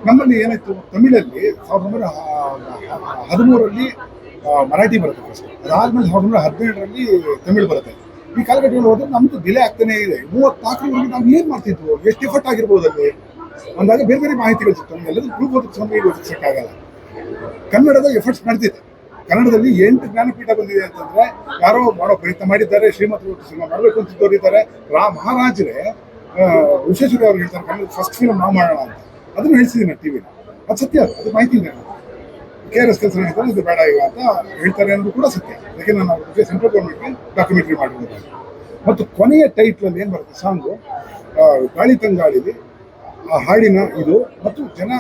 ನಮ್ಮಲ್ಲಿ ಏನಾಯ್ತು, ತಮಿಳಲ್ಲಿ 1913ರಲ್ಲಿ ಮರಾಠಿ ಬರುತ್ತೆ ಫಸ್ಟ್, ಅದಾದ್ಮೇಲೆ 1917ರಲ್ಲಿ ತಮಿಳು ಬರುತ್ತೆ. ಈ ಕಾಲಘಟ್ಟದಲ್ಲಿ ಹೋದ್ರೆ ನಮ್ದು ಡಿಲೇ ಆಗ್ತಾನೆ ಇದೆ. 34ರವರೆಗೆ ನಾವು ಏನು ಮಾಡ್ತಿದ್ವು, ಎಷ್ಟು ಎಫರ್ಟ್ ಆಗಿರ್ಬೋದು ಅಲ್ಲಿ ಅಂದಾಗ ಬೇರೆ ಬೇರೆ ಮಾಹಿತಿಗಳು ಸಿಗ್ತವೆ. ಎಲ್ಲದೂ ಪ್ರೂಫ್ ಓದಿಸೋಕ್ಕಾಗಲ್ಲ. ಕನ್ನಡದ ಎಫರ್ಟ್ಸ್ ನಡೆದಿದೆ. ಕನ್ನಡದಲ್ಲಿ 8 ಜ್ಞಾನಪೀಠ ಬಂದಿದೆ ಅಂತಂದ್ರೆ ಯಾರೋ ಮಾಡೋ ಪ್ರಯತ್ನ ಮಾಡಿದ್ದಾರೆ. ಶ್ರೀಮಂತರು ಸಿನಿಮಾ ಮಾಡಬೇಕು ಅಂತ ತೋರಿದ್ದಾರೆ. ಮಹಾರಾಜರೇ ವಿಶ್ವೇಶ್ವರಯ್ಯ ಅವ್ರು ಹೇಳ್ತಾರೆ ಕನ್ನಡ ಫಸ್ಟ್ ಫಿಲ್ಮ್ ನಾವು ಮಾಡೋಣ ಅಂತ. ಅದನ್ನು ಹೇಳ್ಸಿದ್ದೀನಿ ಟಿವಿಲಿ. ಅದು ಸತ್ಯ, ಅದು ಮಾಹಿತಿ ಇದೆ. KRS ಕೆಲಸ ಹೇಳ್ತಾರೆ ಇದು ಬೇಡ ಈಗ ಅಂತ ಹೇಳ್ತಾರೆ ಅನ್ನೋದು ಕೂಡ ಸತ್ಯ. ಯಾಕೆಂದ್ರೆ ನಾನು ಅವ್ರ ಸೆಂಟ್ರಲ್ ಗೌರ್ಮೆಂಟ್ಗೆ ಡಾಕ್ಯುಮೆಂಟ್ರಿ ಮಾಡಿರೋದು. ಮತ್ತು ಕೊನೆಯ ಟೈಟ್ಲಲ್ಲಿ ಏನು ಬರುತ್ತೆ ಸಾಂಗು, ಗಾಳಿ ತಂಗಾಳಿಲಿ ಆ ಹಾಡಿನ ಇದು ಮತ್ತು ಜನ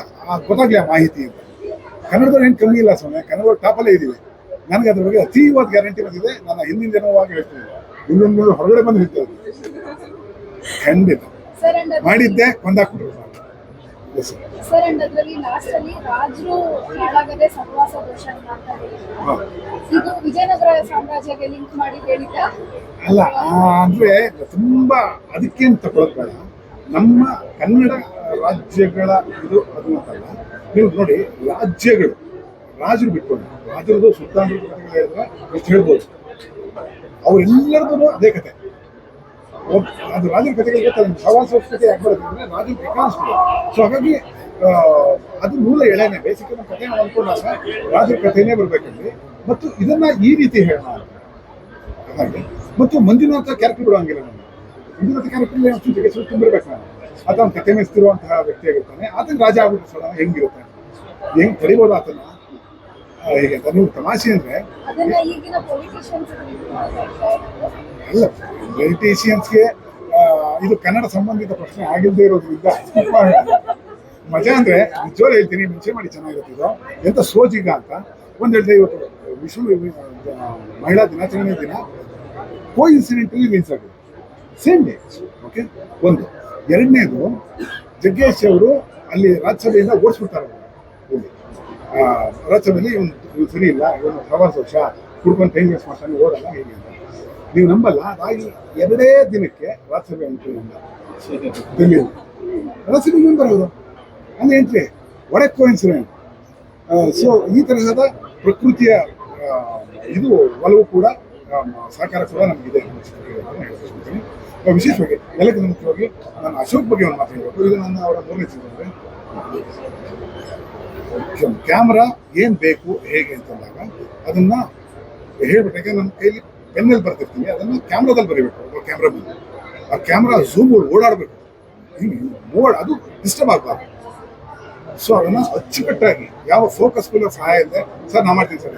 ಗೊತ್ತಾಗಲಿ ಆ ಮಾಹಿತಿ ಅಂತ. ಕನ್ನಡದವ್ರು ಏನು ಕಮ್ಮಿ ಇಲ್ಲ ಸ್ವಾಮಿ, ಕನ್ನಡ ಟಾಪಲ್ಲೇ ಇದ್ದೀವಿ. ನನಗೆ ಅದ್ರ ಬಗ್ಗೆ ಅತೀವಾದ ಗ್ಯಾರಂಟಿ ಬಂದಿದೆ. ನನ್ನ ಹಿಂದಿನ ಜನವಾಗಿ ಹೇಳ್ತೀನಿ, ಇನ್ನೊಂದು ಹೊರಗಡೆ ಬಂದು ಹೇಳ್ತೇವೆ ಖಂಡಿತ ಮಾಡಿದ್ದೆ ಕೊಂದಾಕ್ಬಿಟ್ರು. ಸರ್ ಅಂಡ್ ಅದರಲ್ಲಿ ಲಾಸ್ಟ್ ಅಲ್ಲಿ ರಾಜರು ಹಾಳಾಗದೆ ಸಹವಾಸ ದೋಷ ಅಂತ ಹೇಳಿದ್ರು. ಇದು ವಿಜಯನಗರ ಸಾಮ್ರಾಜ್ಯಕ್ಕೆ ಲಿಂಕ್ ಮಾಡಿ ಹೇಳಿದ್ದ ಅಲ್ಲ, ಅಂದ್ರೆ ತುಂಬಾ ಅದಕ್ಕೇನು ತಗೊಳ್ಳೋದು ಬೇಡ. ನಮ್ಮ ಕನ್ನಡ ರಾಜ್ಯಗಳ ಇದು ಅದು ಅಂತಲ್ಲ. ನೀವು ನೋಡಿ, ರಾಜ್ಯಗಳು ರಾಜರು ಬಿಟ್ಕೊಂಡು ರಾಜರದು ಸುಲ್ತಾನರ ಕಥೆಗಳು ಹೇಳಿದ್ರೆ ಎಷ್ಟು ಹೇಳ್ಬೋದು. ಅವರೆಲ್ಲರದ್ದು ಅದೇ ಕತೆ. ಅದು ರಾಜರ ಕಥೆಗಳು ಗೊತ್ತಲ್ಲ. ಸವಾಸ ಕಥೆ ಯಾಕೆ ಬರುತ್ತೆ ಅಂದ್ರೆ ರಾಜರು ಬೇಕಾಣಿಸ್ಬೋದು. ಸೊ ಹಾಗಾಗಿ ಅದು ಮೂಲ ಎಳೆನೆ. ಬೇಸಿಕಲಿ ನಮ್ಮ ಕಥೆ ನಾವು ಅಂದ್ಕೊಂಡಾಗ ರಾಜರ ಕಥೆನೇ ಬರ್ಬೇಕಲ್ಲಿ. ಮತ್ತು ಇದನ್ನ ಈ ರೀತಿ ಹೇಳೋಣ ಹಾಗೆ. ಮತ್ತು ಮಂಜುನಾಥ ಕ್ಯಾರೆಕ್ಟರ್ ಬಿಡುವಂಗಿಲ್ಲ. ನಾನು ಮಂಜುನಾಥ ಕ್ಯಾರೆಕ್ಟರ್ ಅಷ್ಟು ಜಗತ್ತು ತುಂಬಿರ್ಬೇಕು. ನಾನು ಆತ ಒಂದು ಕತೆ ಮೆಚ್ತಿರುವಂತಹ ವ್ಯಕ್ತಿ ಆಗಿರ್ತಾನೆ. ಆತನ ರಾಜ ಆಗ್ಬಿಟ್ಟು ಸೋಡ ಹೆಂಗಿರುತ್ತೆ, ಹೆಂಗ್ ತಡಿಬೋದು ಆತನ ಹೇಗೆ ಅಂತ. ನೀವು ತಮಾಷೆ ಅಂದ್ರೆ ಅದನ್ನ ಈಗಿನ ಪೊಲಿಟಿಷಿಯನ್ಸ್ ಅಲ್ಲ, ಪೊಲಿಟಿಷಿಯನ್ಸ್ಗೆ ಇದು ಕನ್ನಡ ಸಂಬಂಧಿತ ಪ್ರಶ್ನೆ ಆಗಿಲ್ಲದೆ ಇರೋದ್ರಿಂದ ಮಜಾ ಅಂದ್ರೆ ನಿಜವಾಗ್ಲೂ ಹೇಳ್ತೀನಿ, ಮುಂಚೆ ಮಾಡಿ ಚೆನ್ನಾಗಿರುತ್ತೆ. ಇದು ಎಂತ ಸೋಜಿಗ ಅಂತ ಒಂದು ಹೇಳ್ತಾ, ಇವತ್ತು ವಿಶ್ವ ಮಹಿಳಾ ದಿನಾಚರಣೆ ದಿನ ಕೋಇನ್ಸಿಡೆಂಟಲಿ ಮೀನ್ಸ್ ಆಗಿದೆ ಸೇಮ್ ಡೇ. ಓಕೆ, ಒಂದು. ಎರಡನೇದು, ಜಗ್ಗೇಶ್ ಅವರು ಅಲ್ಲಿ ರಾಜ್ಯಸಭೆಯಿಂದ ಓಡಿಸ್ಬಿಡ್ತಾರೆ. ಇಲ್ಲಿ ರಾಜ್ಯಸಭೆಯಲ್ಲಿ ಇವನು ಸರಿ ಇಲ್ಲ, ಇವನು ಪ್ರವಾಸ ವರ್ಷ ಕುಡ್ಕೊಂಡು ಟೈಮ್ ವೇಸ್ಟ್ ಮಾಡ್ತಾನೆ, ಓಡಲ್ಲ ಹೇಗೆ ಅಂತ ನೀವು ನಂಬಲ್ಲ. ಅದಾಗಿ 2 ದಿನಕ್ಕೆ ರಾಜ್ಯಸಭೆ ಎಂಟ್ರಿ ಇಲ್ಲ ಡೆಲ್ಲಿ. ರಾಜ್ಯಸಭೆಗೆ ಏನು ಬರೋದು ಅಲ್ಲಿ ಎಂಟ್ರಿ ಒಡೆ ಕೋಇನ್ಸಿಡೆಂಟ್. ಸೊ ಈ ತರಹದ ಪ್ರಕೃತಿಯ ಇದು ಒಲವು ಕೂಡ ಸಹಕಾರ ಕೂಡ ನಮಗಿದೆ. ವಿಶೇಷವಾಗಿ ಎಲ್ಲಕ್ಕಿಂತ ಮುಖ್ಯವಾಗಿ ನಾನು ಅಶೋಕ್ ಬಗ್ಗೆ ಒಂದು ಮಾತಾಡಬೇಕು. ಇದು ನನ್ನ ಅವರ 3ನೇ ಚಿತ್ರ. ಕ್ಯಾಮ್ರಾ ಏನು ಬೇಕು ಹೇಗೆ ಅಂತಂದಾಗ ಅದನ್ನ ಹೇಳ್ಬಿಟ್ಟಾಗ ನನ್ನ ಕೈಲಿ ಪೆನ್ನಲ್ಲಿ ಬರ್ತಿರ್ತೀನಿ, ಅದನ್ನು ಕ್ಯಾಮ್ರಾದಲ್ಲಿ ಬರೀಬೇಕು. ಕ್ಯಾಮ್ರಾ ಬಂದು ಆ ಕ್ಯಾಮ್ರಾ ಝೂಮ್ ಓಡಾಡಬೇಕು, ಅದು ಡಿಸ್ಟರ್ಬ್ ಆಗಬಾರ್ದು. ಸೊ ಅದನ್ನು ಅಚ್ಚುಕಟ್ಟಾಗಿ ಯಾವ ಫೋಕಸ್ ಪುಲ್ ಸಹಾಯ ಇದೆ ಸರ್ ನಾ ಮಾಡ್ತೀನಿ ಸರ್.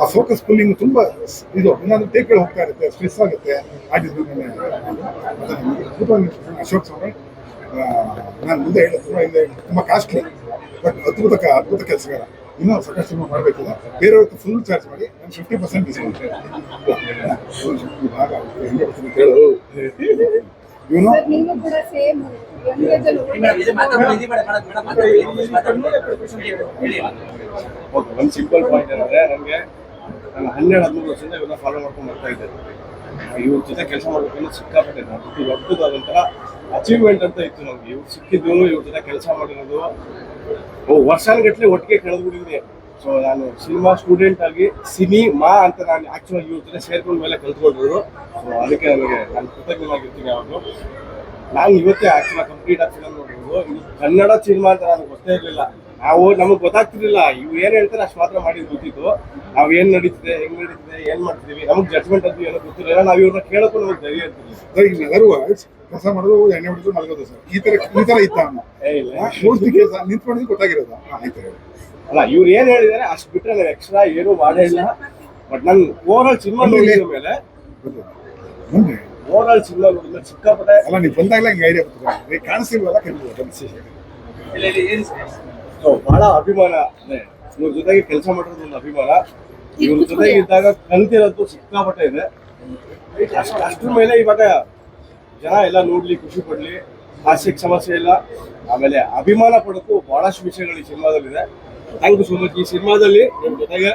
ಆ ಫೋಕಸ್ ಪುಲ್ಲಿಂಗ್ ತುಂಬ ಇದು ಇನ್ನೊಂದು ಟೇಕ್ಗಳು ಹೋಗ್ತಾ ಇರುತ್ತೆ, ಸ್ಟ್ರೆಸ್ ಆಗುತ್ತೆ. ಆರ್ಟಿಸ್ಟ್ ಮೇಲೆ ಅದ್ಭುತವಾಗಿ ಅಶೋಕ್ ಸ್ವಾಮಿ ನಾನು ಮುಂದೆ ಹೇಳೋದು ತುಂಬ ಕಾಸ್ಟ್ಲಿ ಬಟ್ ಅದ್ಭುತ ಕೆಲಸಗಾರ. ಇನ್ನೂ ಸಾಕಷ್ಟು ಸಿನಿಮಾ ಮಾಡಬೇಕಿಲ್ಲ. ಬೇರೆಯವ್ರಿಗೆ ಫುಲ್ ಚಾರ್ಜ್ ಮಾಡಿ ನಾನು 50% ಡಿಸ್ಕೌಂಟ್ ಭಾಗ 100% ಕೇಳು. ಇವನು ಸರ್ ನೀವು ಕೂಡ ಸೇಮ್ ಯಂಗ್ ಏಜ್ ಅಲ್ಲಿ ಓಕೆ, ಒಂದು ಸಿಂಪಲ್ ಪಾಯಿಂಟ್ ಏನಂದ್ರೆ ನನಗೆ ನಾನು 12-13 ವರ್ಷದಿಂದ ಇವನ್ನ ಫಾಲೋ ಮಾಡ್ಕೊಂಡು ಬರ್ತಾ ಇದ್ದೆ. ಇವ್ರ ಜೊತೆ ಕೆಲಸ ಮಾಡ್ಬೇಕಂದ್ರೆ ಸಿಕ್ಕಾಪಟ್ಟೆ ದೊಡ್ಡದಾದಂತಹ ಅಚೀವ್ಮೆಂಟ್ ಅಂತ ಇತ್ತು ನಮ್ಗೆ. ಇವ್ರು ಸಿಕ್ಕಿದ್ದು, ಇವ್ರ ಜೊತೆ ಕೆಲಸ ಮಾಡಿರೋದು ವರ್ಷಾನುಗಟ್ಟಲೆ ಒಟ್ಟಿಗೆ ಕಳೆದ್ಬಿಟ್ಟಿದ್ದೀನಿ. ಸೊ ನಾನು ಸಿನಿಮಾ ಸ್ಟೂಡೆಂಟ್ ಆಗಿ ಸಿನಿಮಾ ಅಂತ ನಾನು ಆಕ್ಚುಲಾಗಿ ಇವ್ರ ಜೊತೆ ಸೇರ್ಕೊಂಡ ಮೇಲೆ ಕಲ್ತ್ಕೊಂಡಿರೋದು. ಸೊ ಅದಕ್ಕೆ ನಾನು ಕೃತಜ್ಞನಾಗಿರ್ತೀನಿ ಯಾವಾಗಲೂ. ನಾನು ಇವತ್ತೇ ಆಕ್ಚುಲಾಗಿ ಕಂಪ್ಲೀಟ್ ಆಗಿ ಫಿಲಮ್ ನೋಡಿರೋದು. ಇದು ಕನ್ನಡ ಸಿನಿಮಾ ಅಂತ ನನಗೆ ಗೊತ್ತೇ ಇರಲಿಲ್ಲ. ನಮಗೆ ಗೊತ್ತಾಗ್ತಿರ್ಲಿಲ್ಲ. ಇವ್ರು ಏನು ಹೇಳ್ತಾರೆ ಅಷ್ಟು ಮಾತ್ರ ಮಾಡಿದ್ ಗೊತ್ತಿತ್ತು. ನಾವು ಏನು ನಡೀತಿದೆ, ಹೆಂಗ್ ನಡೀತಿದೆ, ಏನ್ ಮಾಡ್ತಿದೀವಿ, ನಮಗೆ ಜಡ್ಜ್ಮೆಂಟ್ ಅದು ಏನೋ ಗೊತ್ತಿರಲಿಲ್ಲ. ನಾವು ಇವ್ರನ್ನ ಕೇಳೋಕ್ಕೂ ನಮಗೆ ಧೈರ್ಯ ಇರ್ತಿರ್ಲಿಲ್ಲ. ಸರ್ ಈಗ ಎಲ್ಲರೂ ಕೆಲಸ ಮಾಡೋದು, ಎಣ್ಣೆ ಹೊಡೆದು ಮಲಗೋದು ಸರ್. ಈ ತರ ಇತ್ತ ಅವನು ಪೂರ್ತಿ ಕೆಲಸ ನಿಂತ್ಕೊಂಡಿದ್ದು ಗೊತ್ತಾಗಿರೋದು. ಆಯ್ತು ಹೇಳಿ. ಅಲ್ಲ, ಇವ್ರು ಏನ್ ಹೇಳಿದಾರೆ ಅಷ್ಟು ಬಿಟ್ರೆ ನಾನು ಎಕ್ಸ್ಟ್ರಾ ಏನು ಮಾಡೇ ಇಲ್ಲ. ಬಟ್ ನನ್ ಓವರ್ ಆಲ್ ಸಿನಿಮಾ ನೋಡಿದ ಮೇಲೆ ಮುಂದೆ ಸಿಕ್ಕಾಪಟ್ಟೆ ಅಲ್ಲ ನೀವು ಬಂದಾಗಲೇ ಹಿಂಗೆ ಐಡಿಯಾ ಬರ್ತದೆ. ನೀವು ಕಾಣಿಸ್ತಿಲ್ವಲ್ಲ ಕಲಿಸಿ. ಬಹಳ ಅಭಿಮಾನ. ಅಂದ್ರೆ ಇವ್ರ ಜೊತೆಗೆ ಕೆಲಸ ಮಾಡಿರೋದು ಒಂದು ಅಭಿಮಾನ. ಇವ್ರ ಜೊತೆಗೆ ಇದ್ದಾಗ ಕಲ್ತಿರೋದು ಸಿಕ್ಕಾಪಟ್ಟೆ ಇದೆ. ಅಷ್ಟ್ರ ಮೇಲೆ ಇವಾಗ ಜನ ಎಲ್ಲ ನೋಡ್ಲಿ, ಖುಷಿ ಪಡ್ಲಿ, ಹಾಸ್ಯಕ್ಕೆ ಸಮಸ್ಯೆ ಇಲ್ಲ. ಆಮೇಲೆ ಅಭಿಮಾನ ಪಡೋಕ್ಕೂ ಬಹಳಷ್ಟು ವಿಷಯಗಳು ಈ ಸಿನಿಮಾದಲ್ಲಿದೆ. Thank you so much. ಈ ಸಿನಿಮಾದಲ್ಲಿ ನಿಮ್ ಜೊತೆಗೆ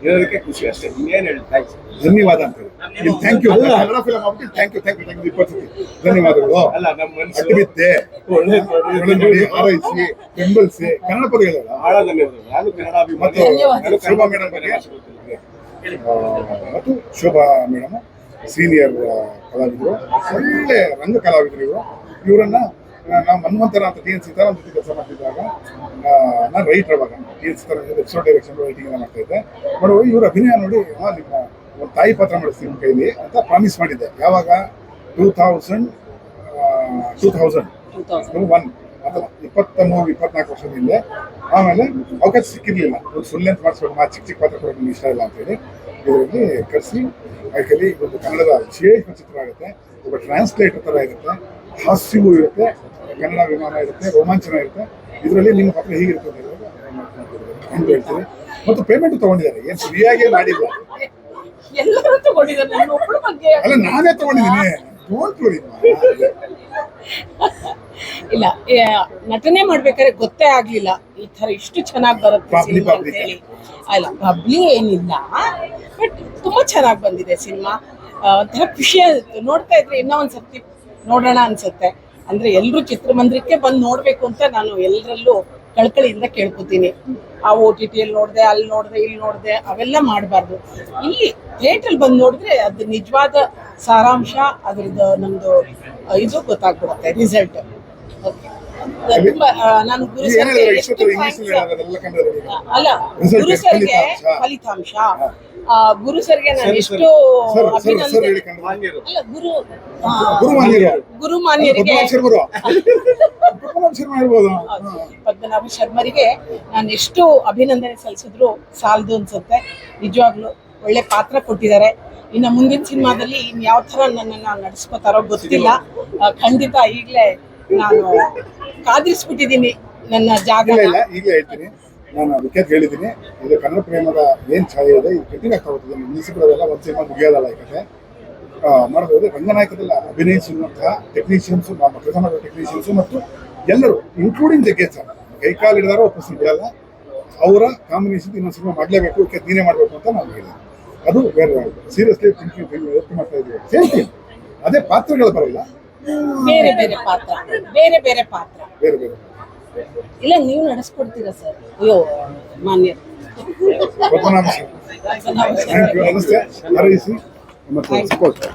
ಇರೋದಕ್ಕೆ ಖುಷಿ ಅಷ್ಟೇ. ಇನ್ನೇನು ಹೇಳಿ, ಥ್ಯಾಂಕ್ಸ್, ಧನ್ಯವಾದ ಅಂತ ಹೇಳಿ. Thank you. ಕನ್ನಡ ಫಿಲಮ್ ಆಗ್ಬಿಟ್ಟು ಥ್ಯಾಂಕ್ ಯು 20 ಧನ್ಯವಾದಗಳು. ಅಲ್ಲ, ನಮ್ಮ ಮನಸ್ಸು ಅಡ್ಡ ಬಿತ್ತೆ ಒಳ್ಳೆ ನೋಡಿ, ಹಾರೈಸಿ, ಬೆಂಬಲಿಸಿ, ಕನ್ನಡ ಪದಗಳಲ್ಲ. ಬಹಳ ಧನ್ಯವಾದಗಳು. ನಾನು ಕನ್ನಡ ಅಭಿಮಾನಿ. ಮತ್ತು ಶೋಭಾ ಮೇಡಮ್ ಬಗ್ಗೆ ಮತ್ತು ಶೋಭಾ ಮೇಡಮ್ ಸೀನಿಯರ್ ಕಲಾವಿದರು, ಒಳ್ಳೆ ರಂಗ ಕಲಾವಿದರು ಇವರು. ಇವರನ್ನ ನಾವು ಮನ್ವಂತರ ಅಂತ ಟಿ ಎನ್ ಸೀತಾರಾಮ್ ಜೊತೆ ಕೆಲಸ ಮಾಡ್ತಿದ್ದಾಗ ನಾನು ರೈಟರ್ ಅವಾಗ T N Sitaram episode direction writing ಎಲ್ಲ ಮಾಡ್ತಾ ಇದ್ದೆ. ಮಾಡುವ ಇವ್ರ ಅಭಿನಯ ನೋಡಿ ನಿಮ್ಮ ಒಂದು ತಾಯಿ ಪಾತ್ರ ಮಾಡಿಸ್ತೀನಿ ನಿಮ್ಮ ಕೈಲಿ ಅಂತ ಪ್ರಾಮಿಸ್ ಮಾಡಿದ್ದೆ. ಯಾವಾಗ 2001 ಅಥವಾ 23-24 ವರ್ಷದ ಹಿಂದೆ. ಆಮೇಲೆ ಅವಕಾಶ ಸಿಕ್ಕಿರ್ಲಿಲ್ಲ. ಒಂದು ಫುಲ್ ಲೆಂತ್ ಮಾಡಿಸ್ಬೇಕು, ಚಿಕ್ಕ ಪಾತ್ರ ಕೊಡೋಕೆ ನಿಮ್ಗೆ ಇಷ್ಟ ಇಲ್ಲ ಅಂತೇಳಿ ಇದರಲ್ಲಿ ಕರೆಸಿ ಅದಕ್ಕೆ ಒಂದು ಕನ್ನಡದ ವಿಶೇಷ ಚಿತ್ರ ಆಗುತ್ತೆ. ಒಬ್ಬ ಟ್ರಾನ್ಸ್ಲೇಟರ್ ಥರ ಇರುತ್ತೆ, ಹಾಸ್ಯವೂ ಇರುತ್ತೆ, ಕನ್ನಡ ವಿಮಾನ ಇರುತ್ತೆ, ರೋಮಾಂಚನ ಇರುತ್ತೆ. ಇದರಲ್ಲಿ ನಿಮ್ಮ ಪಾತ್ರ ಹೀಗಿರುತ್ತೆ ಅಂತ ಹೇಳ್ತೀನಿ. ಮತ್ತು ಪೇಮೆಂಟ್ ತಗೊಂಡಿದ್ದಾರೆ, ಏನು ಸರಿಯಾಗಿ ಮಾಡಿಲ್ಲ. ಎಲ್ಲರೂ ತಗೊಂಡಿದ್ದಾರೆ, ನನ್ನ ಒಬ್ಬಳ ಬಗ್ಗೆ ಅಲ್ಲ, ನಾನೇ ತಗೊಂಡಿದ್ದೀನಿ. Don't worry. ಇಲ್ಲ, ನಟನೆ ಮಾಡ್ಬೇಕಾದ್ರೆ ಗೊತ್ತೇ ಆಗ್ಲಿಲ್ಲ ಈ ತರ ಇಷ್ಟು ಚೆನ್ನಾಗಿ ಬರುತ್ತೆ ಸಿನಿಮಾ ಅಂತ ಹೇಳಿ. ಅಲ್ಲ, ಬಬ್ಲಿ ಏನಿಲ್ಲ, ಬಟ್ ತುಂಬಾ ಚೆನ್ನಾಗಿ ಬಂದಿದೆ ಸಿನಿಮಾ. ಒಂಥರ ಖುಷಿ ಆಗುತ್ತೆ ನೋಡ್ತಾ ಇದ್ರೆ. ಇನ್ನೂ ಒಂದ್ಸರ್ತಿ ನೋಡೋಣ ಅನ್ಸುತ್ತೆ. ಅಂದ್ರೆ ಎಲ್ರು ಚಿತ್ರಮಂದಿರಕ್ಕೆ ಬಂದು ನೋಡ್ಬೇಕು ಅಂತ ನಾನು ಎಲ್ಲರಲ್ಲೂ ಕಳ್ಕಳಿಯಿಂದ ಕೇಳ್ಕೊತೀನಿ. ಆ OTT ಅಲ್ಲಿ ನೋಡಿದೆ, ಅಲ್ಲಿ ನೋಡಿದೆ, ಇಲ್ಲಿ ನೋಡಿದೆ, ಅವೆಲ್ಲ ಮಾಡಬಾರ್ದು. ಇಲ್ಲಿ ಥಿಯೇಟ್ರಲ್ಲಿ ಬಂದು ನೋಡಿದ್ರೆ ಅದು ನಿಜವಾದ ಸಾರಾಂಶ, ಅದ್ರದ್ದು ನಮ್ದು ಇದು ಗೊತ್ತಾಗ್ಬಿಡುತ್ತೆ, ರಿಸಲ್ಟ್. ತುಂಬಾ ನಾನು ಗುರು ಸರ್ಗೆ ಎಷ್ಟು thanks. ಅಲ್ಲ, ಗುರು ಸರ್ಗೆ ಫಲಿತಾಂಶ, ಗುರು ಸರ್ಗೆ ನಾನು ಎಷ್ಟು ಅಭಿನಂದನೆ. ಅಲ್ಲ, ಗುರು ಮಾನ್ಯರಿಗೆ ಪದ್ಮನಾಭ ಶರ್ಮರಿಗೆ ನಾನು ಎಷ್ಟು ಅಭಿನಂದನೆ ಸಲ್ಲಿಸಿದ್ರು ಸಾಲದು ಅನ್ಸುತ್ತೆ. ನಿಜವಾಗ್ಲೂ ಒಳ್ಳೆ ಪಾತ್ರ ಕೊಟ್ಟಿದ್ದಾರೆ. ಇನ್ನು ಮುಂದಿನ ಸಿನಿಮಾದಲ್ಲಿ ಇನ್ ಯಾವ ತರ ನನ್ನನ್ನು ನಡೆಸ್ಕೋತಾರೋ ಗೊತ್ತಿಲ್ಲ. ಖಂಡಿತ ಈಗಲೇ ನಾನು ಕಾದಿರಿಸ್ಬಿಟ್ಟಿದ್ದೀನಿ ನನ್ನ ಜಾಗ. ಈಗಲೇ ಹೇಳ್ತೀನಿ, ನಾನು ಅದಕ್ಕೆ ಹೇಳಿದ್ದೀನಿ. ಇದು ಕನ್ನಡ ಪ್ರೇಮದ ಏನು ಛಾಯೆ ಇದೆ, ಇದು ಕಂಟಿನ್ಯೂ ಆಗ್ತಾ ಹೋಗ್ತದೆ. ನಿಲ್ಲಿಸಿಬಿಡೋದೆಲ್ಲ ಒಂದು ಸಿನಿಮಾ ಮುಗಿಯೋದಲ್ಲ. ಈ ಕತೆ ಮಾಡೋದು ರಂಗನಾಯಕದಲ್ಲ ಅಭಿನಯಿಸಿರುವಂತಹ ಟೆಕ್ನಿಷಿಯನ್ಸು, ನಮ್ಮ ಕೆಲಸ ಮಾಡೋ ಟೆಕ್ನಿಷಿಯನ್ಸು ಮತ್ತು ಎಲ್ಲರೂ ಇನ್ಕ್ಲೂಡಿಂಗ್ ಜಗ್ಗೇಶ್ ಸರ್ ಕೈಕಾಲು ಹಿಡಿದಾರೋ ಒಪ್ಪಿಸಿ ಬಿಡಲ್ಲ. ಅವರ ಕಾಂಬಿನೇಷನ್ ಇನ್ನೊಂದು ಸಿನಿಮಾ ಮಾಡಲೇಬೇಕು, ಇದಕ್ಕೆ ನೀನೇ ಮಾಡಬೇಕು ಅಂತ ನಾವು ಹೇಳಿದ್ವಿ. ಅದು ಬೇರೆ ಸೀರಿಯಸ್ಲಿ ಥಿಂಕಿಂಗ್ ಯೋಚನೆ ಮಾಡ್ತಾ ಇದ್ದೀವಿ. ಸೇಮ್ ಥಿಂಗ್, ಅದೇ ಪಾತ್ರಗಳು ಬರಲ್ಲ, ಬೇರೆ ಬೇರೆ ಪಾತ್ರ, ಬೇರೆ ಬೇರೆ ಪಾತ್ರ, ಬೇರೆ ಬೇರೆ. ಇಲ್ಲ ನೀವು ನಡೆಸ್ಕೊಡ್ತೀರಾ ಸರ್? ಅಯ್ಯೋ ಮಾನ್ಯ ಪದ್ಮನಾಭ ಸರ್, ಥ್ಯಾಂಕ್ ಯು. ನಮಸ್ತೆ, ಹಾರೈಸಿ ಮತ್ತು ಸಪೋರ್ಟ್.